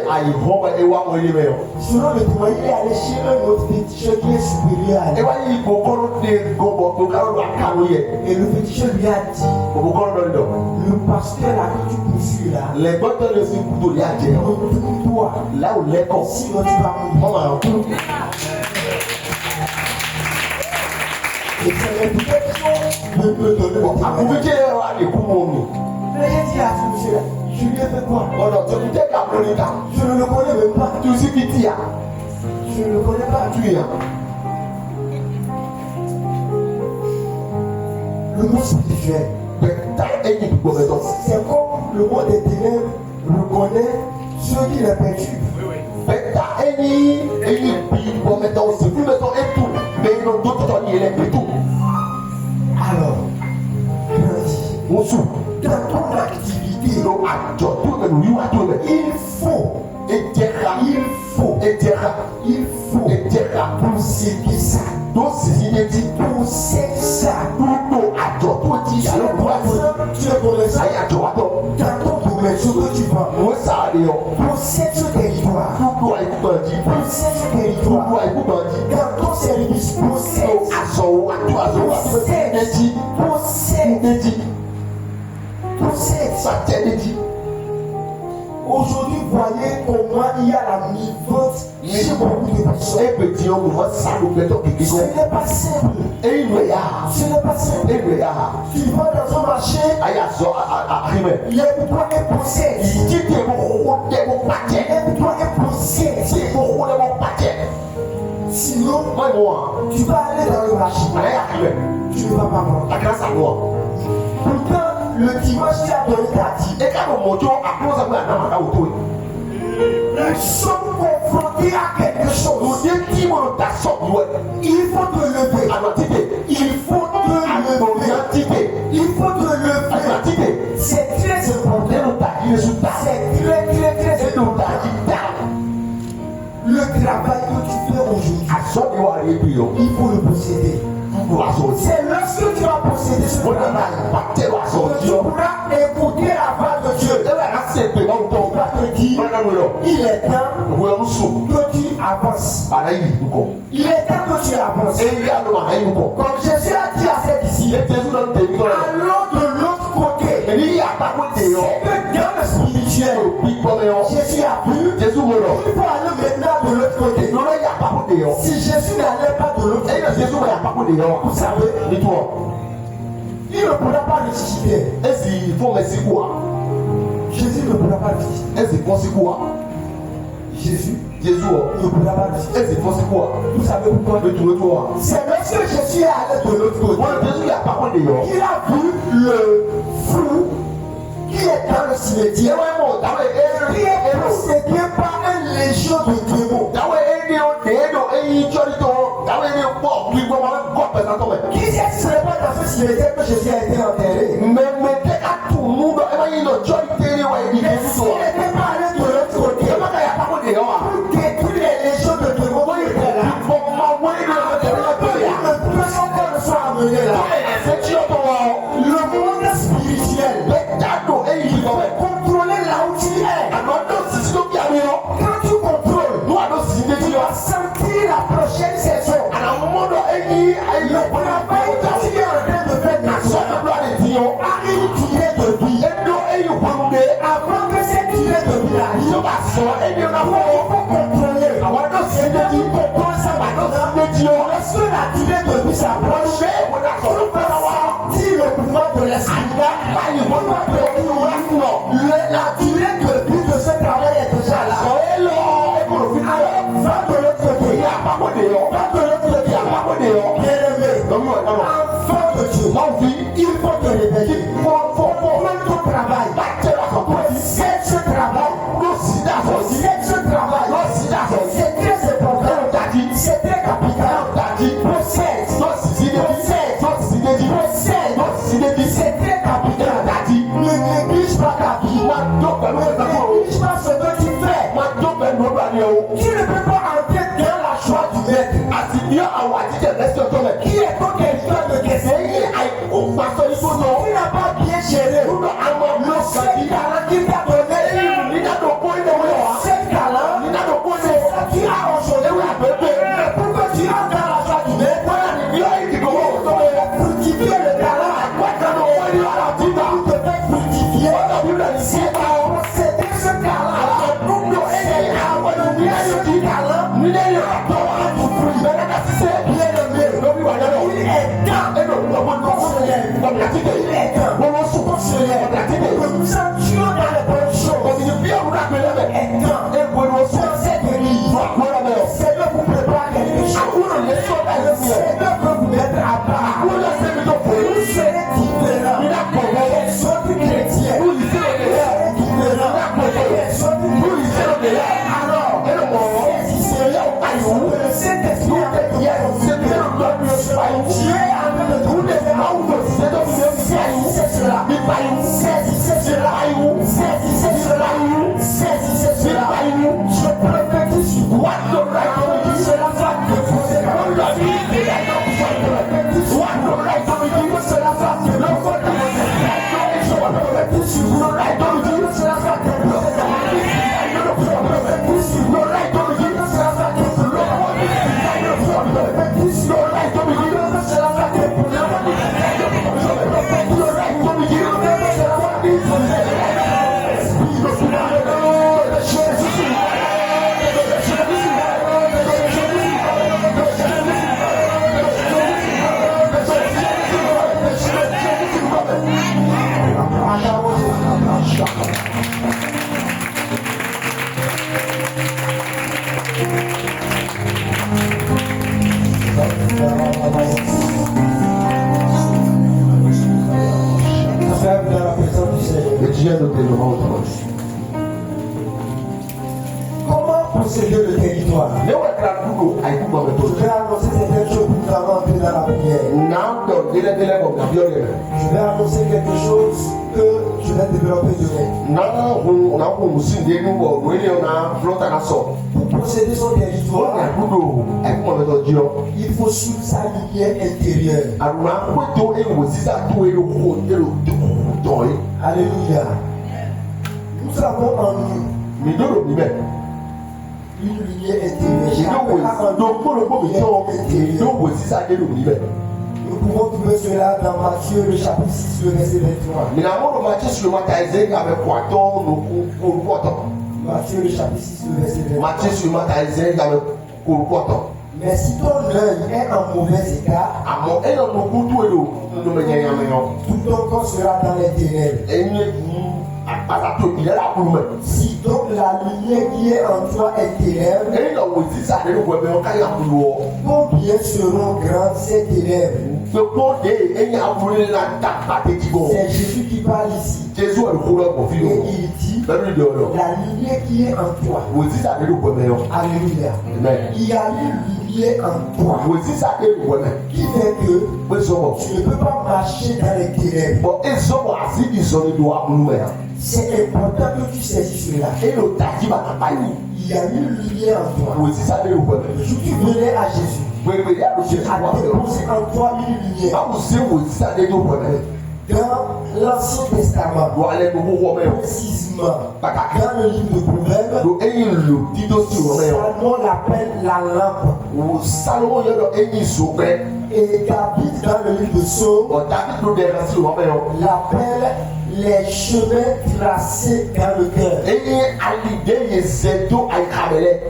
Selon le témoignage, il est allé chez un autre féticheur qui est supérieur à lui. Et le féticheur lui a dit, le pasteur là que tu poursuis là, retourne-toi. Sinon tu vas mourir. Et c'est réputation de me donner mon travail. Mais j'ai dit à ce monsieur-là, je lui ai fait quoi? Je ne le connais même pas. Je ne le connais pas. Le mot spirituel, c'est comme le mot des ténèbres reconnaît ceux qui les perturbent. Alors, dans ton activité, il faut posséder ça. Possède ça. Tu es connaissant dans ton domaine, ce que tu vas. Possède ce territoire. Possède ce territoire. Dans ton service, possède. Aujourd'hui, voyez comment il y a la mi-vente chez beaucoup de personnes. Ce n'est pas simple. Tu vas dans un marché, lève-toi et possède. Sinon, tu vas aller dans le marché. Tu ne vas pas vendre. Pourtant, le dimanche, tu as donné ta dîme. Nous sommes confrontés à quelque chose. Il faut te lever. C'est très important. C'est très important. Le travail que tu fais aujourd'hui, il faut le posséder. C'est lorsque tu vas posséder ce travail que tu pourras écouter la voix de Dieu. Il va te dire, il est temps que tu avances. Il est temps que tu avances. Comme Jésus a dit à ses disciples, allons de l'autre côté. C'est que dans le spirituel, Jésus a vu, il faut aller maintenant de l'autre côté. Si Jésus n'allait pas de l'autre côté, vous savez, il ne pourra pas ressusciter. Jésus ne pourra pas ressusciter. Jésus ne pourra pas ressusciter. Vous savez pourquoi? C'est lorsque Jésus est allé de l'autre côté, il a vu le fou qui est dans le cimetière, qui est possédé par une légion de démons. Qui sait si ce n'est pas dans ce cimetière que Jésus a été enterré? Mais s'il n'était pas allé de l'autre côté, pour détruire les légions de démons qui étaient là, que son corps ne soit amené là. Le monde spirituel, il va contrôler là où tu es. Quand tu contrôles, tu vas sentir la prochaine saison. Le travail que tu es en train de faire maintenant a une durée de vie. Avant que cette durée de vie arrive, il faut contrôler. Lorsque la durée de vie s'approche, on peut sentir le mouvement de l'esprit. La durée de vie de ce travail est déjà là. Alors, va de l'autre côté. Va de l'autre côté. Bien-aimé, enfant de Dieu, il faut te réveiller. Il faut prendre ton travail. C'est ce travail. C'est très important. C'est très capital. C'est très capital. Ne néglige pas ta vie. Ne néglige pas ce que tu fais. Tu ne peux pas entrer dans la joie du maître. Qui est ton territoire de Kessé? Tu n'as pas bien géré le seul talent qu'il t'a donné. C'est talent, c'est ça que tu as aujourd'hui. Pour que tu entres dans la joie du maître, fructifier le talent. Pour te faire fructifier, c'est ce talent. Nous sentions dans les bonnes choses. C'est de vous préparer quelque chose. C'est de vous mettre à part. Vous serez différents. Les autres chrétiens. Vous serez différents. Les autres chrétiens. Alors, le Saint-Esprit avec hier, Dieu est en train de tout les saisissez cela. Saisissez cela. Saisissez cela. Je prophétise sur vous. Cela va déposer la vie. Cela va déposer sur vous. Cela va Comment posséder le territoire? Je vais annoncer certaines choses pour nous entrer dans la prière. Je vais annoncer quelque chose que je vais développer demain. Pour posséder son territoire, il faut suivre sa lumière intérieure. Alléluia. Nous avons en nous une lumière intérieure. Nous pouvons trouver cela dans Matthieu le chapitre 6, le verset 23. Matthieu le chapitre 6, le verset 23. Mais si ton œil est en mauvais état, tout ton corps sera dans les ténèbres. Si donc la lumière qui est en toi est ténèbres, combien seront grandes ces ténèbres? C'est Jésus qui parle ici. Et il dit, la lumière qui est en toi. Alléluia. Il y a une lumière en toi qui fait que tu ne peux pas marcher dans les ténèbres. C'est important que tu saisisses cela. Il y a une lumière en toi. Si tu venais à Jésus, à déposer en toi une lumière. Dans l'Ancien Testament, précisément, dans le livre de Proverbes, Salomon l'appelle la lampe. Et David, dans le livre de Psaume, l'appelle les chemins tracés dans le cœur.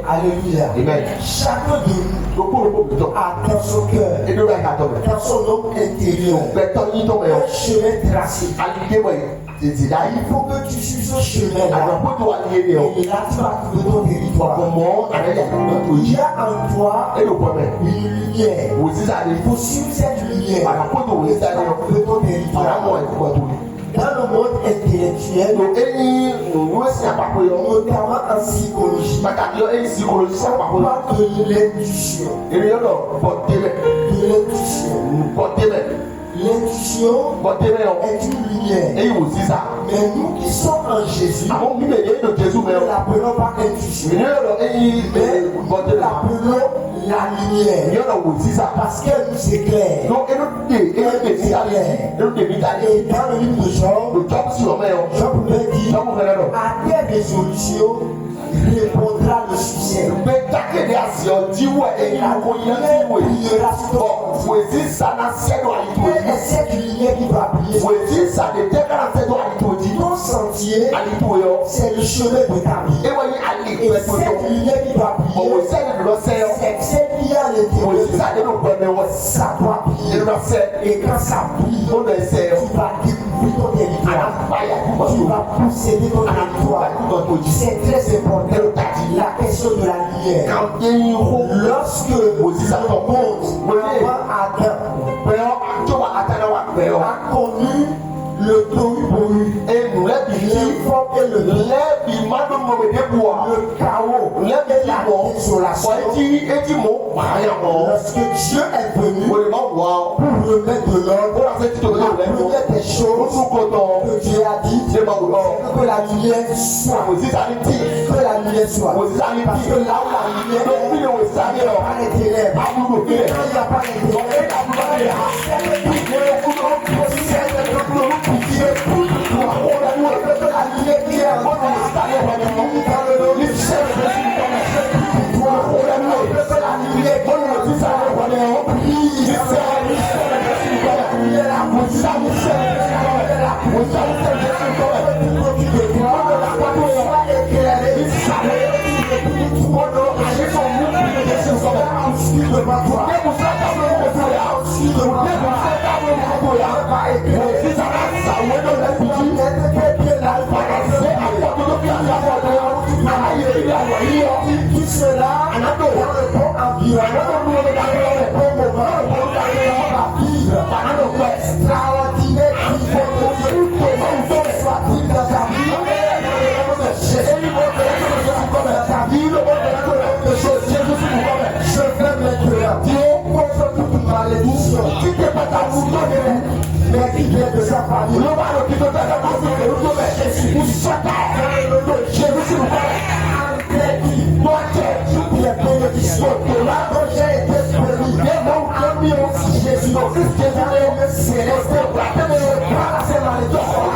Alléluia. Amen. Chacun de nous a dans son cœur, dans son homme intérieur, un chemin tracé. Il faut que tu suives ce chemin-là. Et là, tu vas trouver ton territoire. Il y a en toi une lumière. Il faut suivre cette lumière. Et tu vas trouver ton territoire. Dans le monde intellectuel, notamment en psychologie, on parle de l'intuition. L'intuition est une lumière. Mais nous qui sommes en Jésus, nous ne l'appelons pas intuition. Mais nous l'appelons la lumière. Parce qu'elle nous éclaire. Et dans le livre de Job, Job pouvait dire, à tes résolutions répondra le succès. Et la lumière brillera sur toi. Et cette lumière qui va briller, ton sentier, c'est le chemin de ta vie. Et cette lumière qui va briller, c'est celle qui a l'intérieur. Ça doit briller. Et quand ça brille, tu vas découvrir ton territoire. Tu vas posséder ton territoire. C'est très important. La question de la lumière. Lorsque le monde, Adam, a connu le tohu-bohu, l'informe et le chaos, et la désolation. Lorsque Dieu est venu pour remettre de l'ordre, la première des choses que Dieu a dit, c'est que la lumière soit. Que la lumière soit. Parce que là où la lumière est, il n'y a pas les ténèbres. Et quand il n'y a pas les tout cela dans le bon environnement, dans le bon moment, extraordinaire qui fait que soit-il dans ta vie, je vais maintenant contre toute malédiction qui n'est pas ta bouche, mais qui vient de sa famille. Les bénédictions de la j'ai été béni. Jésus-Christ est venu céleste par ces malédictions.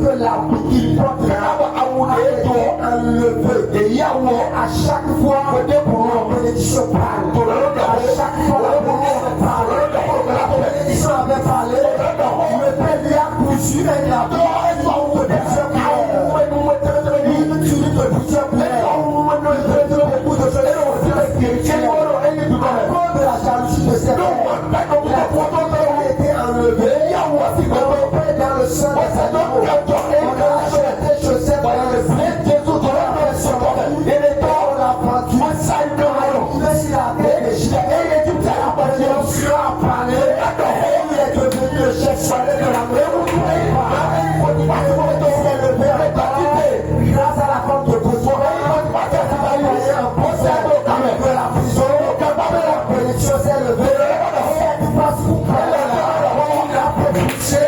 que l'habit qu'il portera a été enlevé. Et à chaque fois que la bénédiction parle, à chaque fois que la bénédiction parle, la bénédiction avait parlé, le Père lui a cousu un habit de plusieurs de la jalousie de cette terre, la a été enlevée. Dans le sang de cet homme, on a acheté des chaussettes dans le blé, des autres et les corps on a vendu. Même s'il a été déchiré, et tout à la bénédiction a parlé, il est devenu le chef soleil de la maison. C'est le Père grâce à la femme de Kosovo, de la prison, la bénédiction s'est levée. Elle passe pour prendre la bénédiction.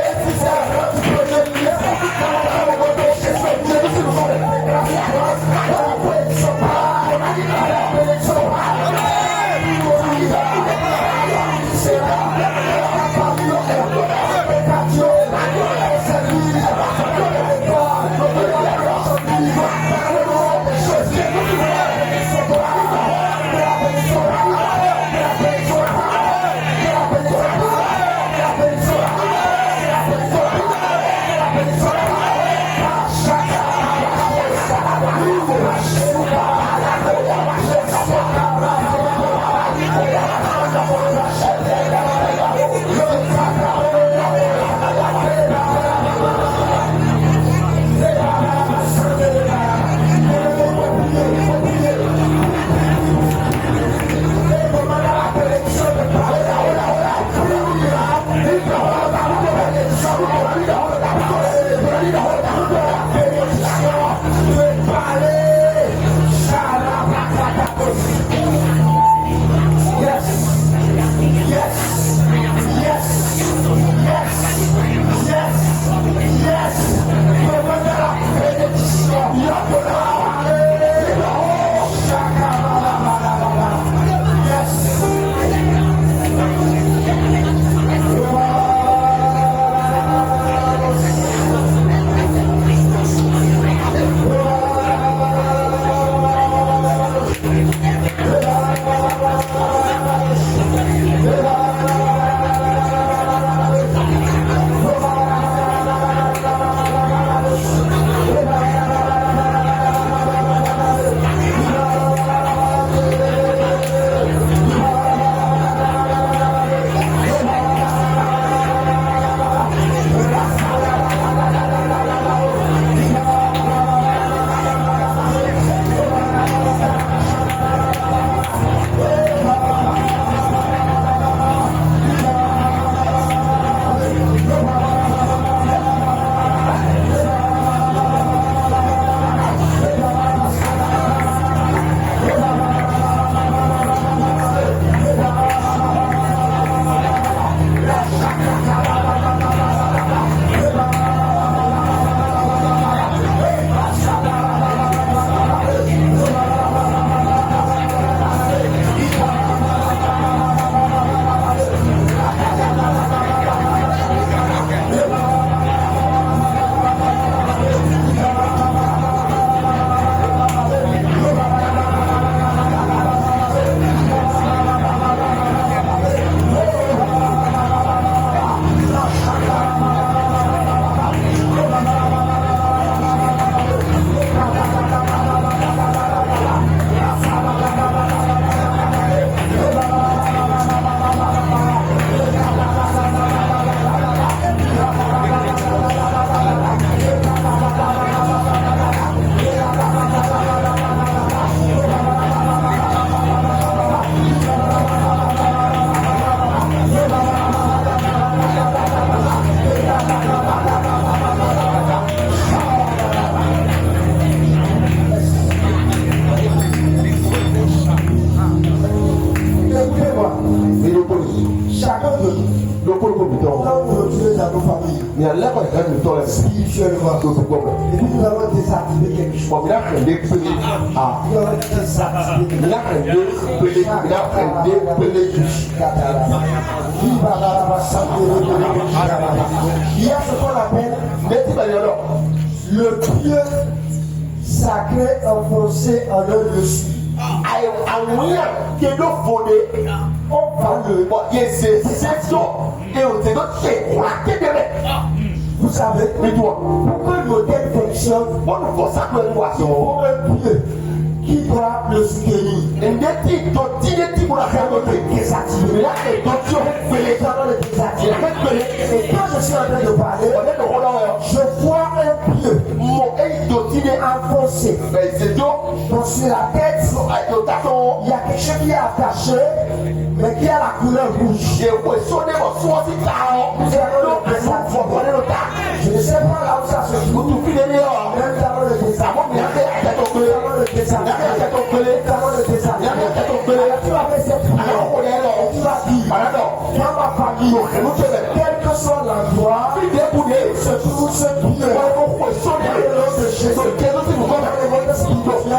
Spirituellement. Et puis nous allons désactiver quelque chose. Nous allons désactiver il y a ce qu'on appelle le pied sacré enfoncé en un dessus. On va le. Vous savez, pour que le modèle fonctionne, il faut un pied qui doit le soutenir. Et quand je suis en train de parler, je vois un pied enfoncé. Donc sur la tête, il y a quelque chose qui est attaché, mais qui a la couleur rouge. Je ne sais pas là où ça se trouve. Même dans le désert. Tu vas faire cette prière et tu vas dire, dans ma famille, quel que soit l'endroit, se trouve ce pied. Dans le nom de Jésus.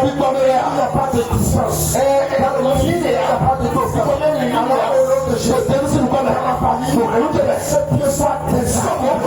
Il n'y a pas de distance. Dans le nom de Jésus, il n'y a pas de distance. Dans le nom de Jésus, dans ma famille, ce pied soit désormais.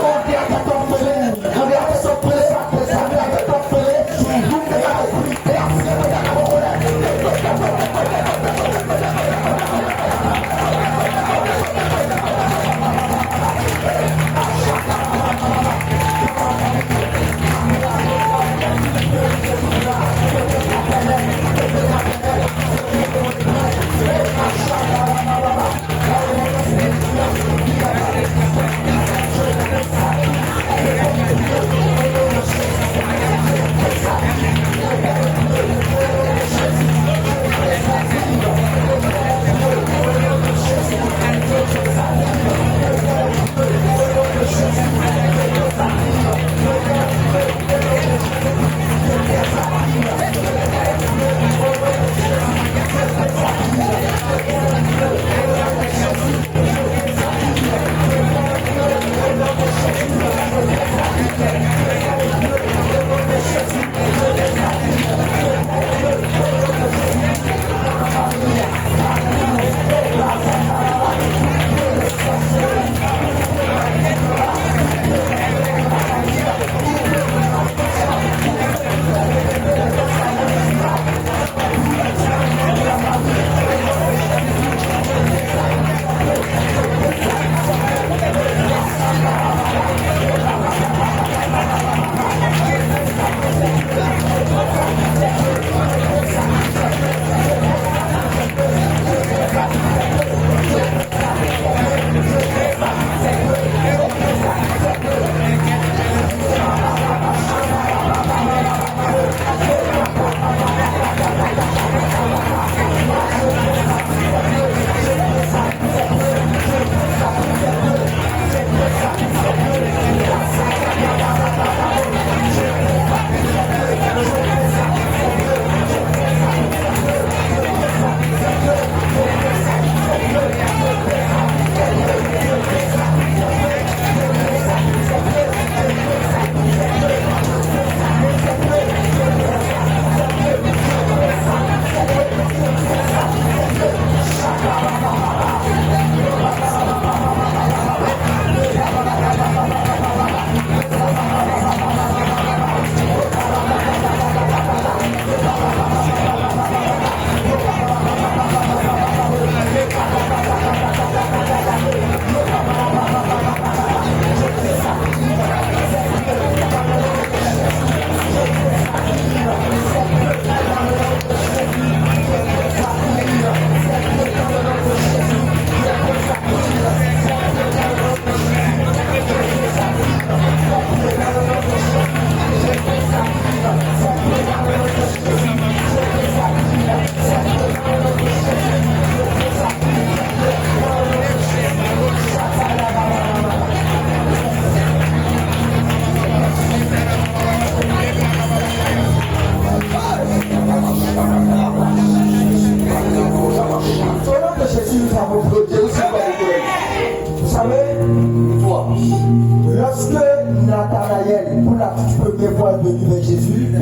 venu vers Jésus. Et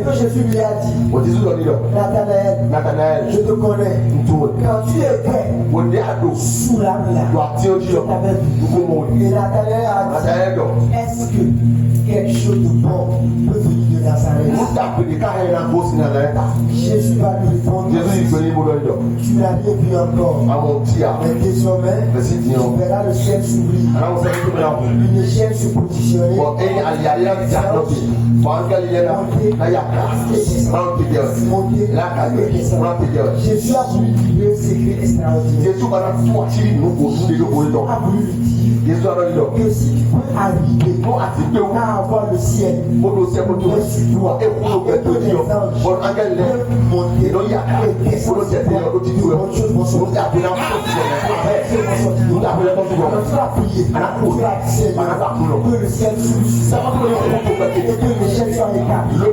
que Jésus lui a dit, Nathanaël, je te connais. Quand tu étais sous l'arbre là, je t'avais vu. Et Nathanaël a dit, est-ce que quelque chose de bon peut venir de Nazareth? Jésus va lui répondre, tu n'as rien vu encore. Mais désormais, tu verras le ciel s'ouvrir, une chaîne se positionner, Jésus a voulu dire un secret extraordinaire. A voulu lui dire que si tu peux arriver à avoir le ciel, mais sur toi, et que les anges peuvent monter et descendre, bonnes choses vont sortir. Alors tu vas prier, tu vas Seigneur, que le ciel s'ouvre et que les chaînes soient écartées.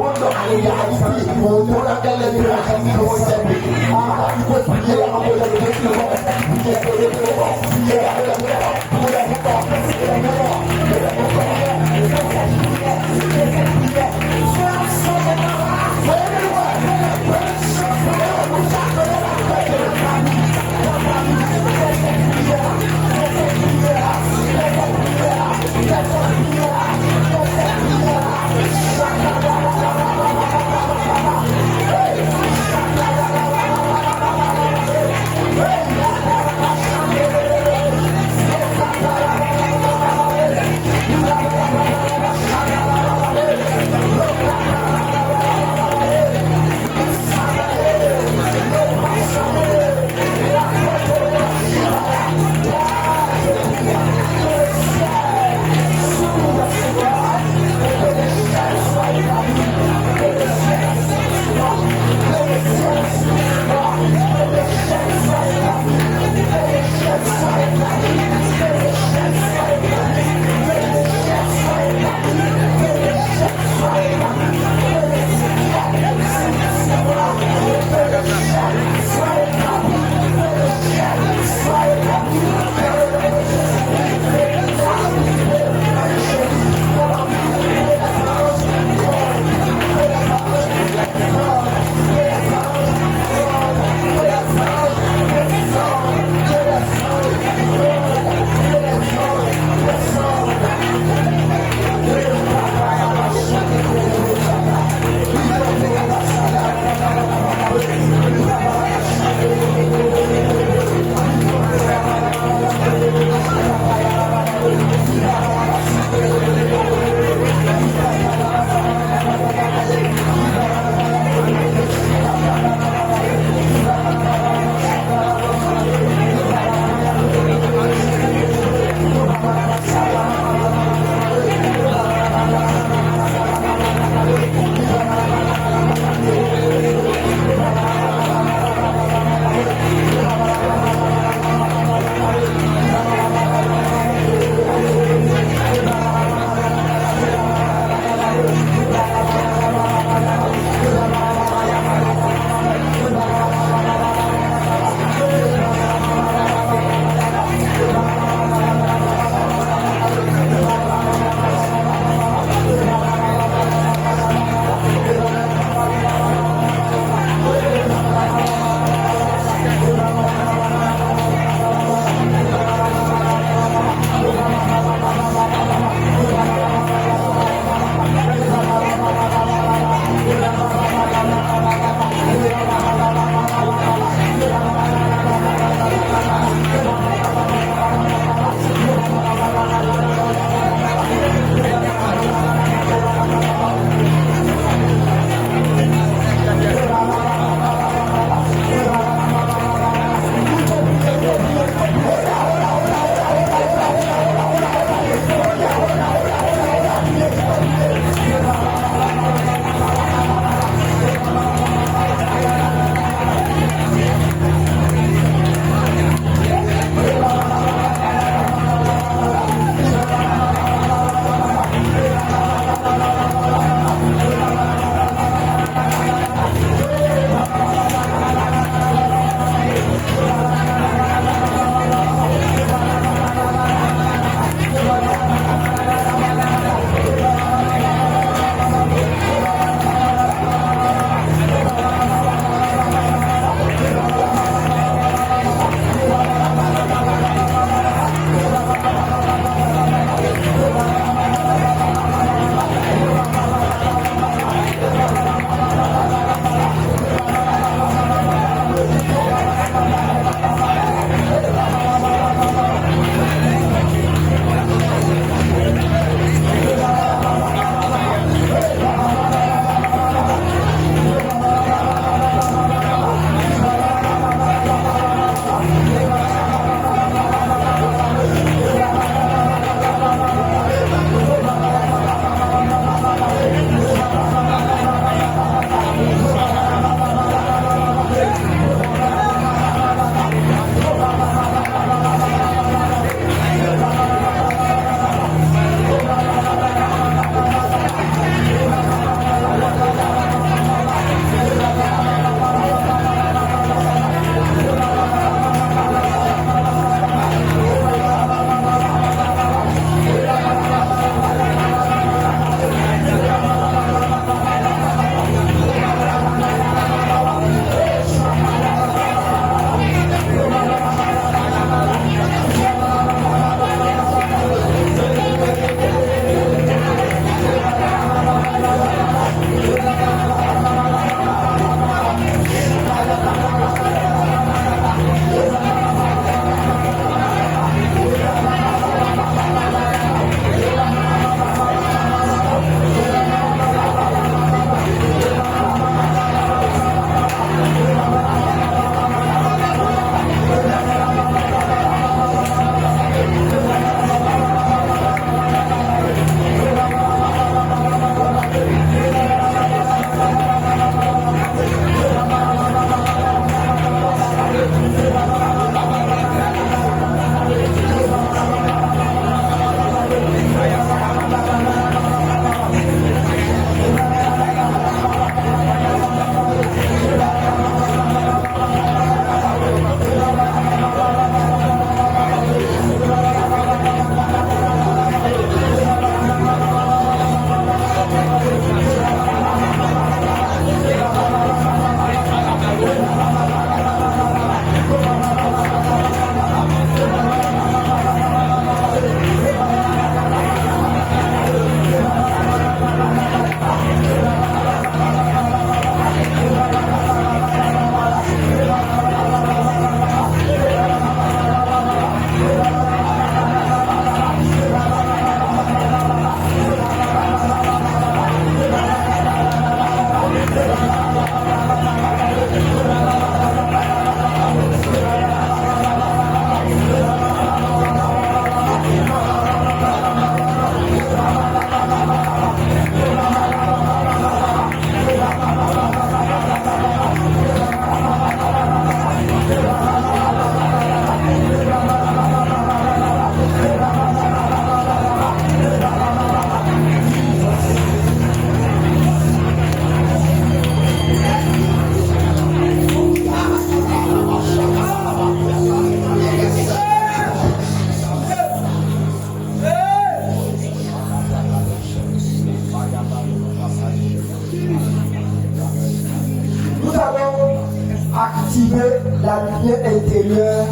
la lumière intérieure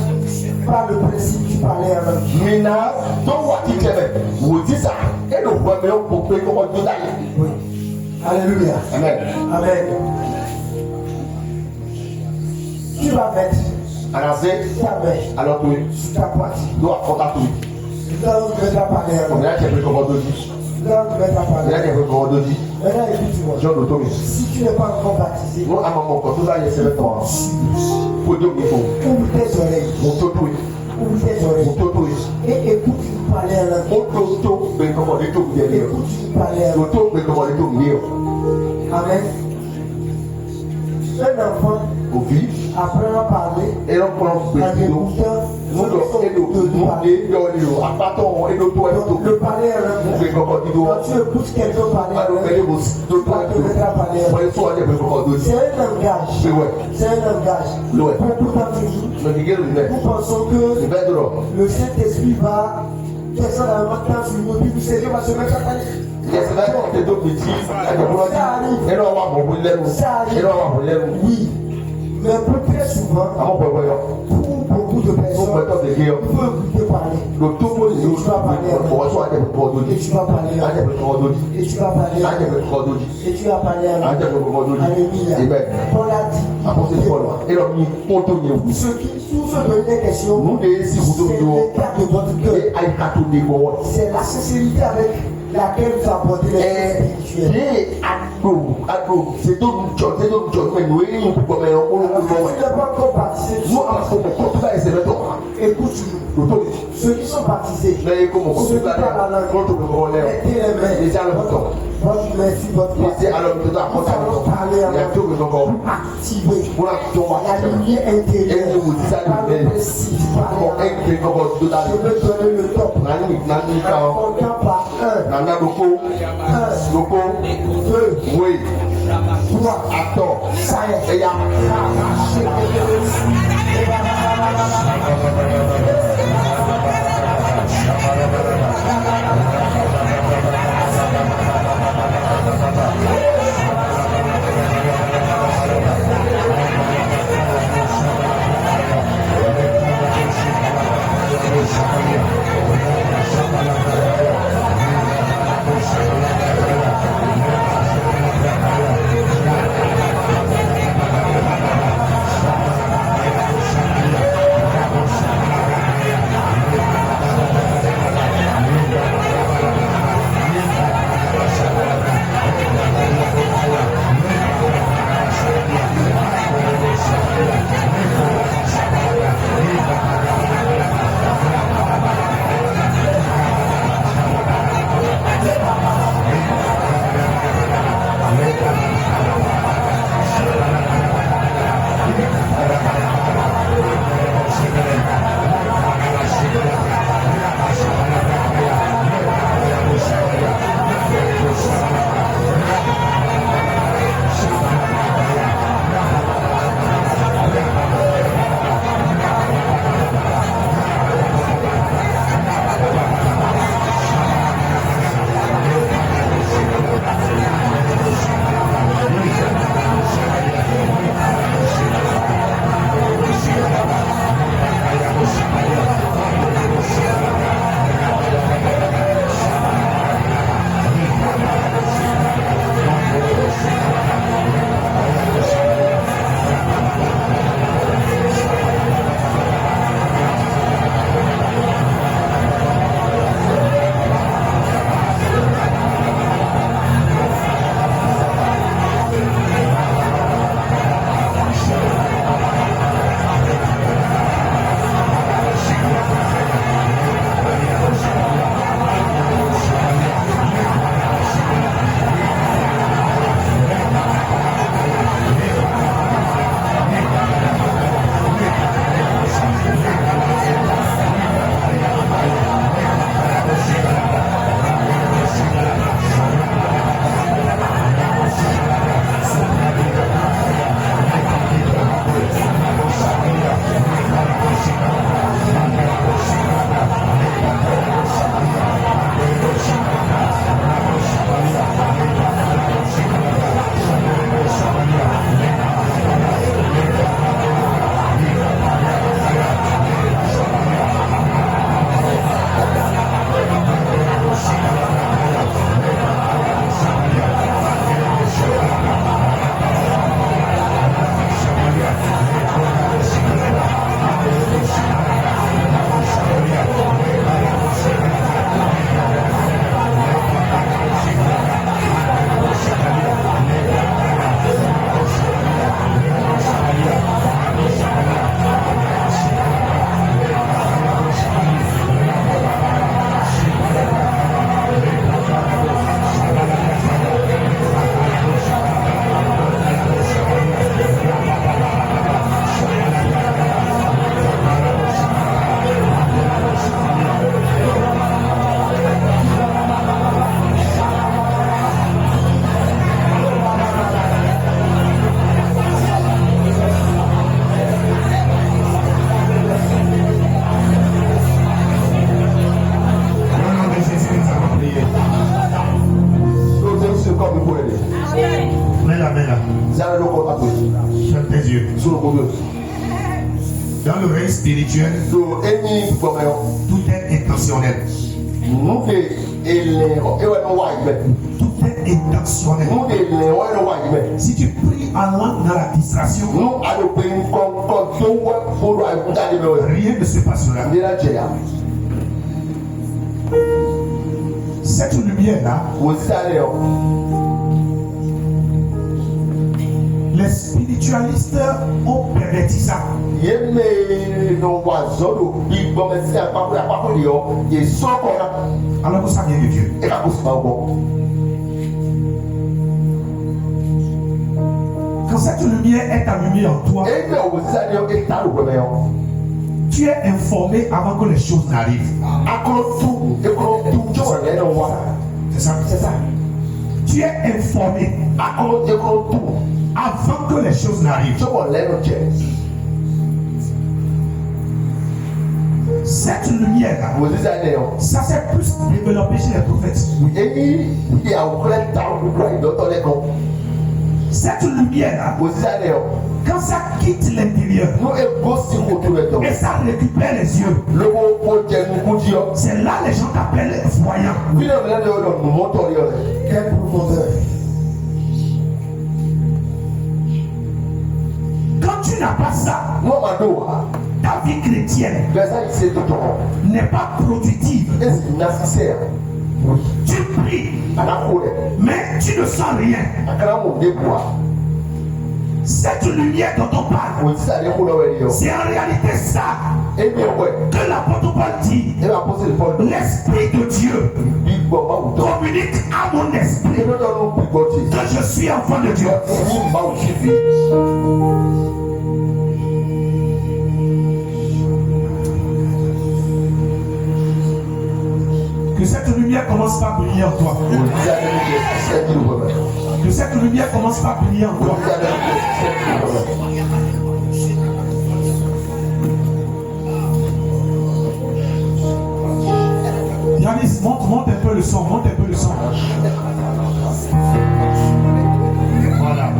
par le principe du palais en même. Mina, donc what it is, vous dites ça, et nous voyons pour que nous nous d'aller. Oui. Alléluia. Amen. Amen. Tu vas mettre Alors c'est, ta main alors oui, sur ta poitrine. nous avons tout. Là où tu mets ta palais en On même. a été recommandé. Là où tu mets ta On a palais. été recommandé. Maintenant, écoute-moi. Jean d'autonomie. Si tu n'es pas encore baptisé, Nous avons mon corps, tout ça, il y a 7 ans. Pour deux niveaux. ouvre tes oreilles. Mon toto, Ouvre tes oreilles. mon toto, Et écoute une palais en même. mon toto, mais comment les taux bien. Écoute une palais en même. Toto, mais comment les taux bien. Amen. Un enfant Ouvri, apprend à parler et l'on prend en le petit écoutant nous devons aider nous à partir et nous devons le palais en même. nous comment dit nous Quand tu écoutes quelqu'un parler à nous en faire même, nous tu vas te mettre à parler en moi même. il faut aller pour comment dire C'est un langage. c'est ouais C'est un langage. Ouais. Beaucoup d'entre nous, nous disons le nous pensons le que verre de l'eau le Saint-Esprit va descendre dans le matin sur nous, puis le Seigneur va se mettre à parler. c'est vrai que c'est deux petits et nous avons mon boulot et nous avons mon boulot Oui, mais pour très souvent, à mon boulot pour beaucoup de on personnes, peut pas de dire il faut écouter parler. le tout pour nous on reçoit des pour Et tu vas parler. à des pour nous Et tu vas parler. à des pour nous Et tu vas parler. à des pour nous Alléluia. amen Paul a dit. apôtre Paul et l'homme nous contourner Tous ceux qui se posent des questions, nous des si vous c'est l'état de votre cœur. et à catholique C'est la sincérité avec laquelle vous abordez les choses spirituelles. ye ado c'est donc mais nous il nous peut mais on Tu n'es pas encore baptisé. nous on faut que tout ça c'est le temps Écoute-nous. le temps Ceux qui sont baptisés, mais comme on ceux qui parlent la langue, contre le relais mettez les mains. les alors le temps Votre main sur votre les poitrine. alors le temps Nous allons parler il y a en tout le temps activer pour la tombe la lumière et intérieure. nous vous ça Par le le principe du comment palais. est que comment tout ça Je vais donner le top. nani Comptant par 1, nana loko 1, loko 2, oui 3, attends 5. et ya là. Ferme tes yeux. Dans le règne spirituel, tout est intentionnel. Tout est intentionnel. Si tu pries en langue dans la distraction, rien ne se passera. Cette lumière-là, les spiritualistes ont perverti ça. Alors que ça vient de Dieu. Quand cette lumière est allumée en toi, tu es informé avant que les choses n'arrivent. C'est ça. Tu es informé avant que les choses n'arrivent. Cette lumière-là, ça s'est plus développé chez les prophètes. Cette lumière-là, quand ça quitte l'intérieur et ça récupère les yeux, c'est là les gens t'appellent voyants. Quelle profondeur. Quand tu n'as pas ça, ta vie chrétienne n'est pas productive. Tu pries, mais tu ne sens rien. Cette lumière dont on parle, c'est en réalité ça que l'apôtre Paul dit. L'Esprit de Dieu communique à mon esprit que je suis enfant de Dieu. Que cette lumière commence par briller en toi. Que cette lumière commence par briller en toi. Yanis, monte un peu le son, Voilà.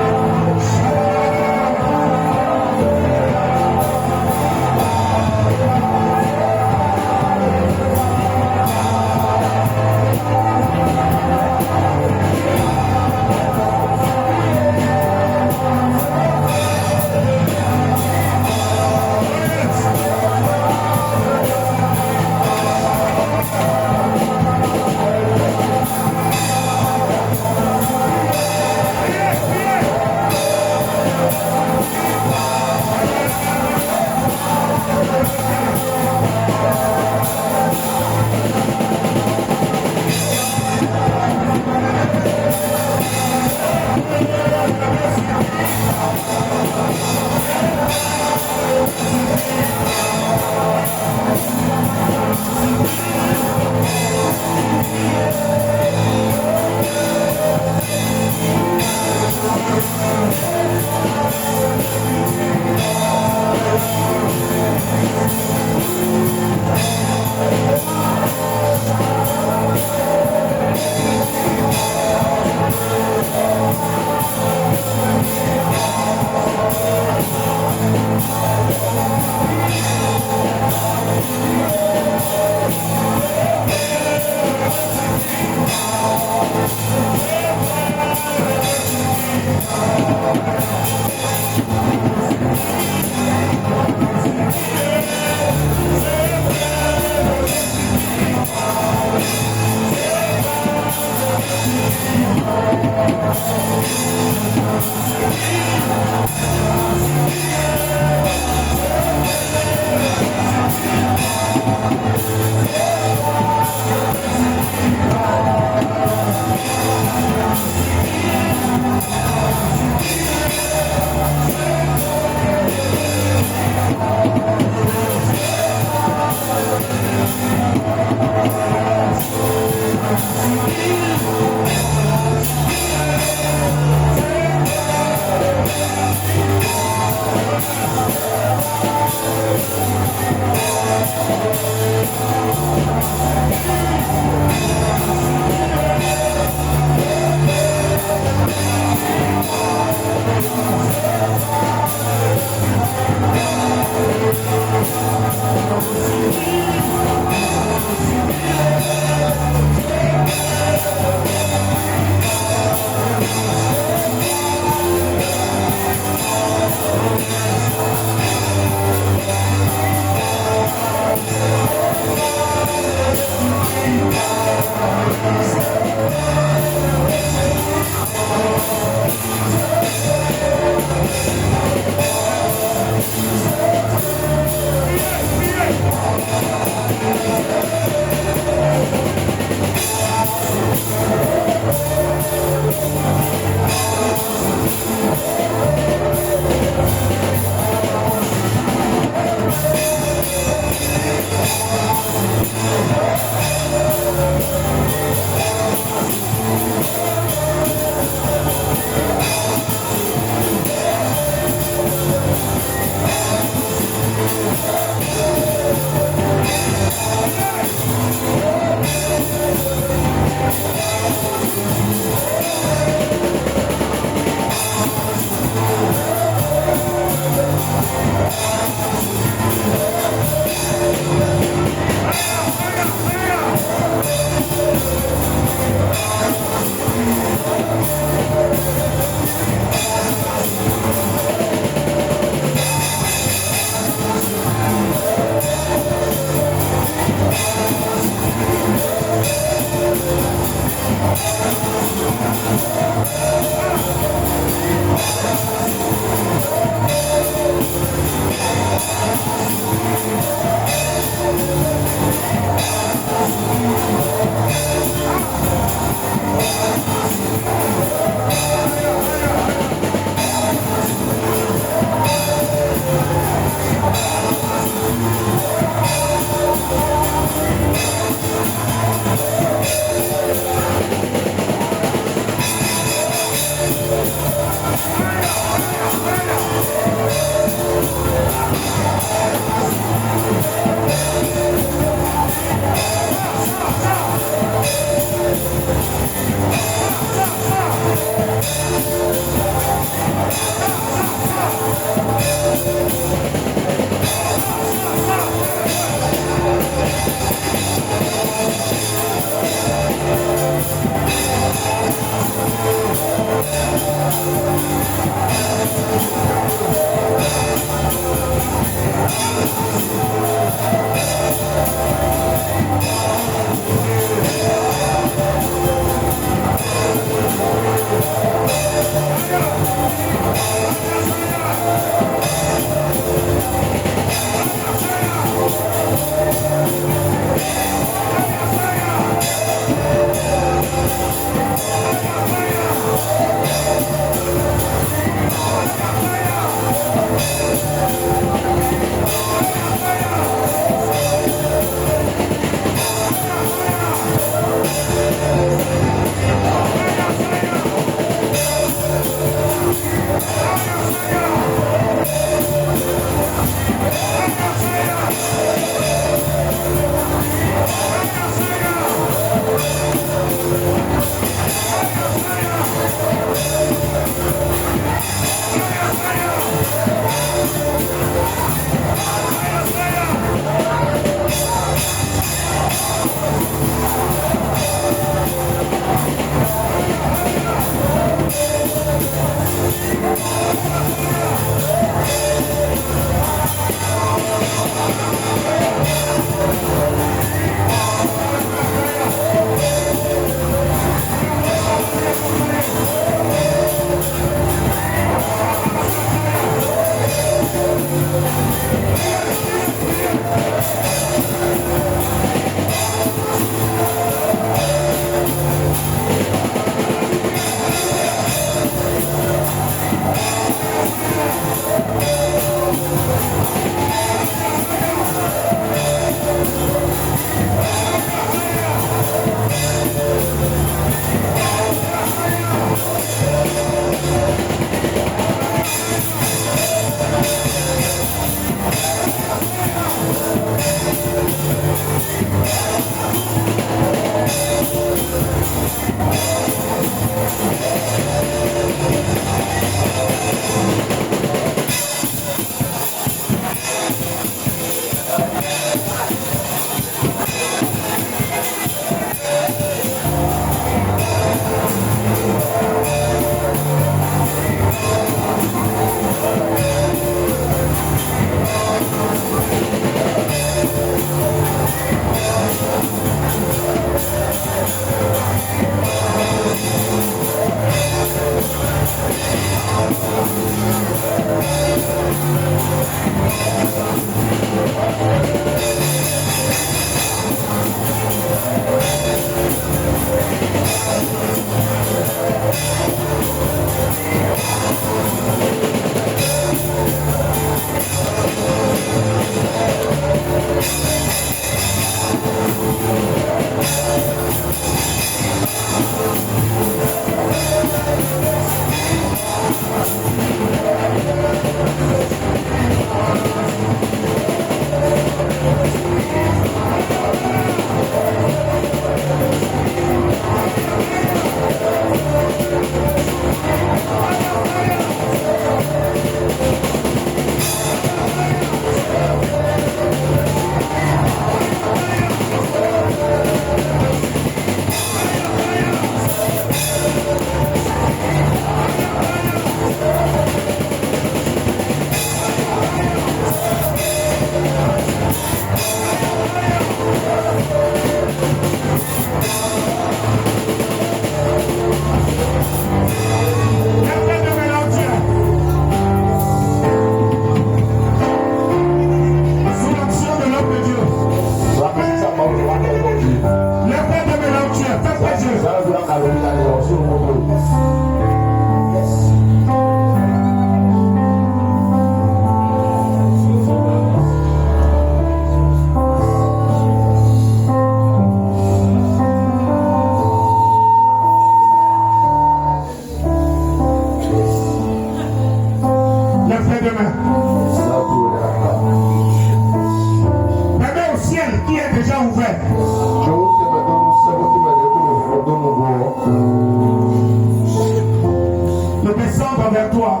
toi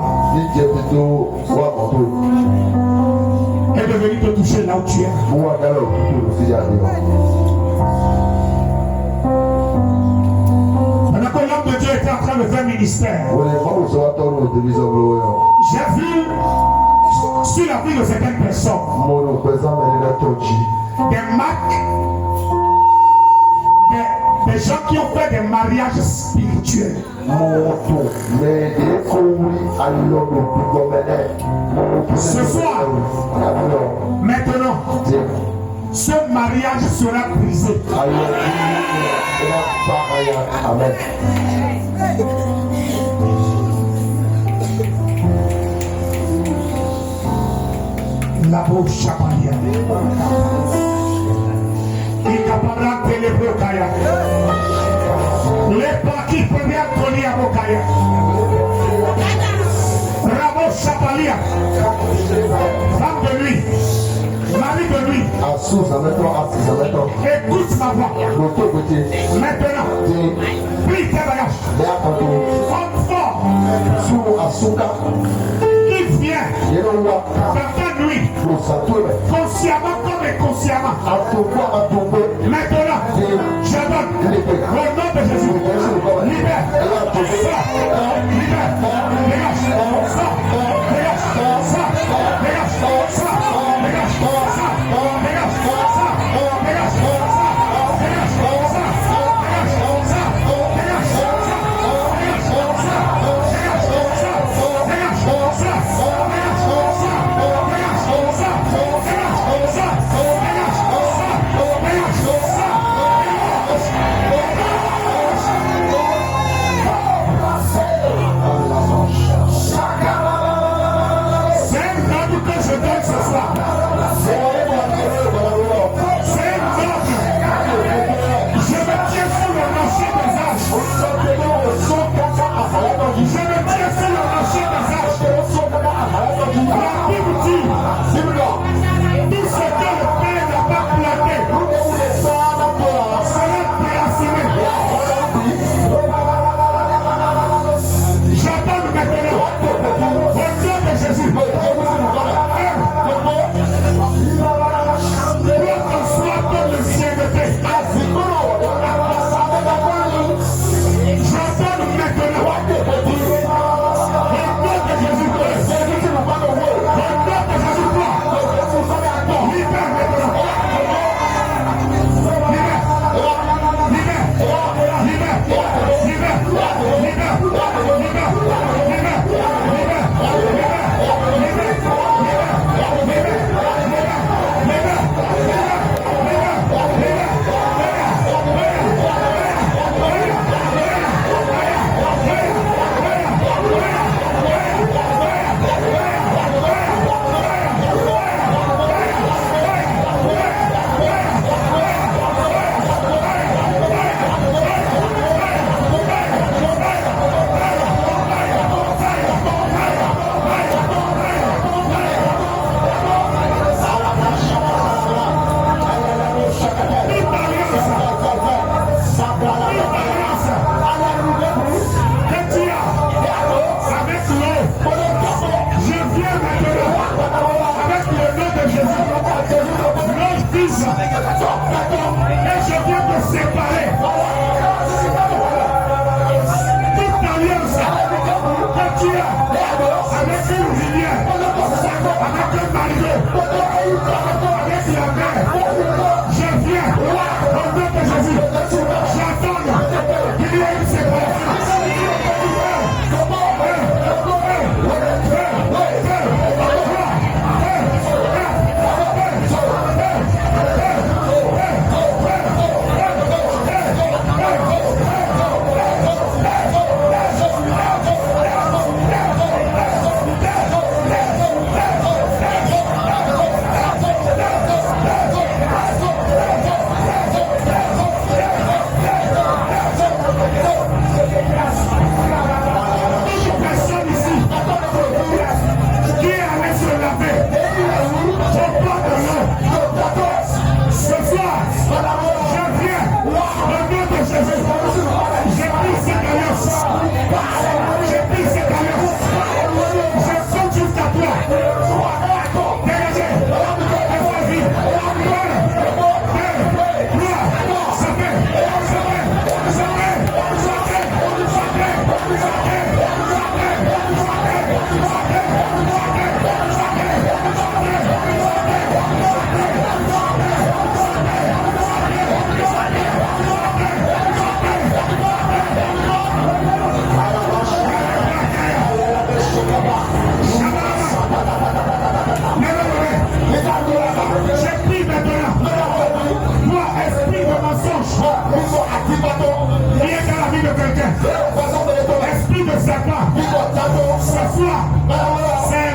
est devenu te toucher là où tu es. Pendant que l'homme de Dieu était en train de faire ministère, j'ai vu sur la vie de certaines personnes des marques, des gens qui ont fait des mariages spirituels. Ce soir, maintenant, ce mariage sera brisé. Amen. La bouche chapalia. Il capara télébrocaya. Les parties premières collées à Bocaya. Rabo chapalia. Femme de nuit. Mari de nuit. Écoute ma voix. Maintenant, plie tes bagages. Femme fort. Qui vient dans ta nuit, consciemment comme inconsciemment. Maintenant, j'adonne au nom de Jésus. Libère. Ça. Libère. Dégage. Ça. Dégage. Ça. Dégage. Ça. Dégage. Ça. Dégage. Ça. Dégage. Ça. Dégage. Ça.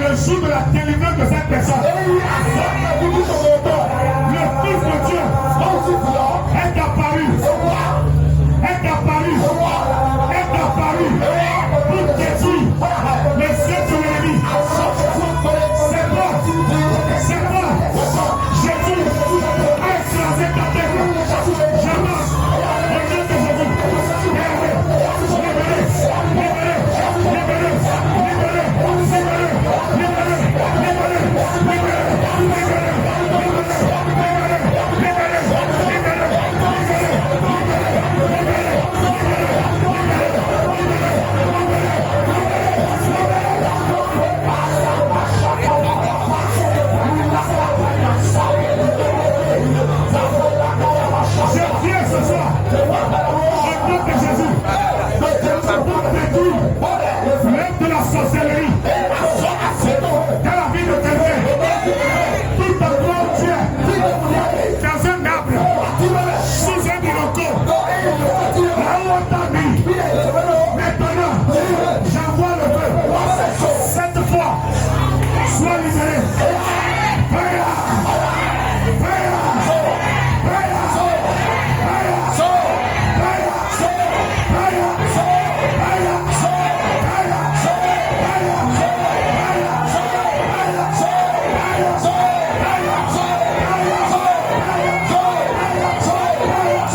le jour de la délivrance de cette personne. Le Fils de Dieu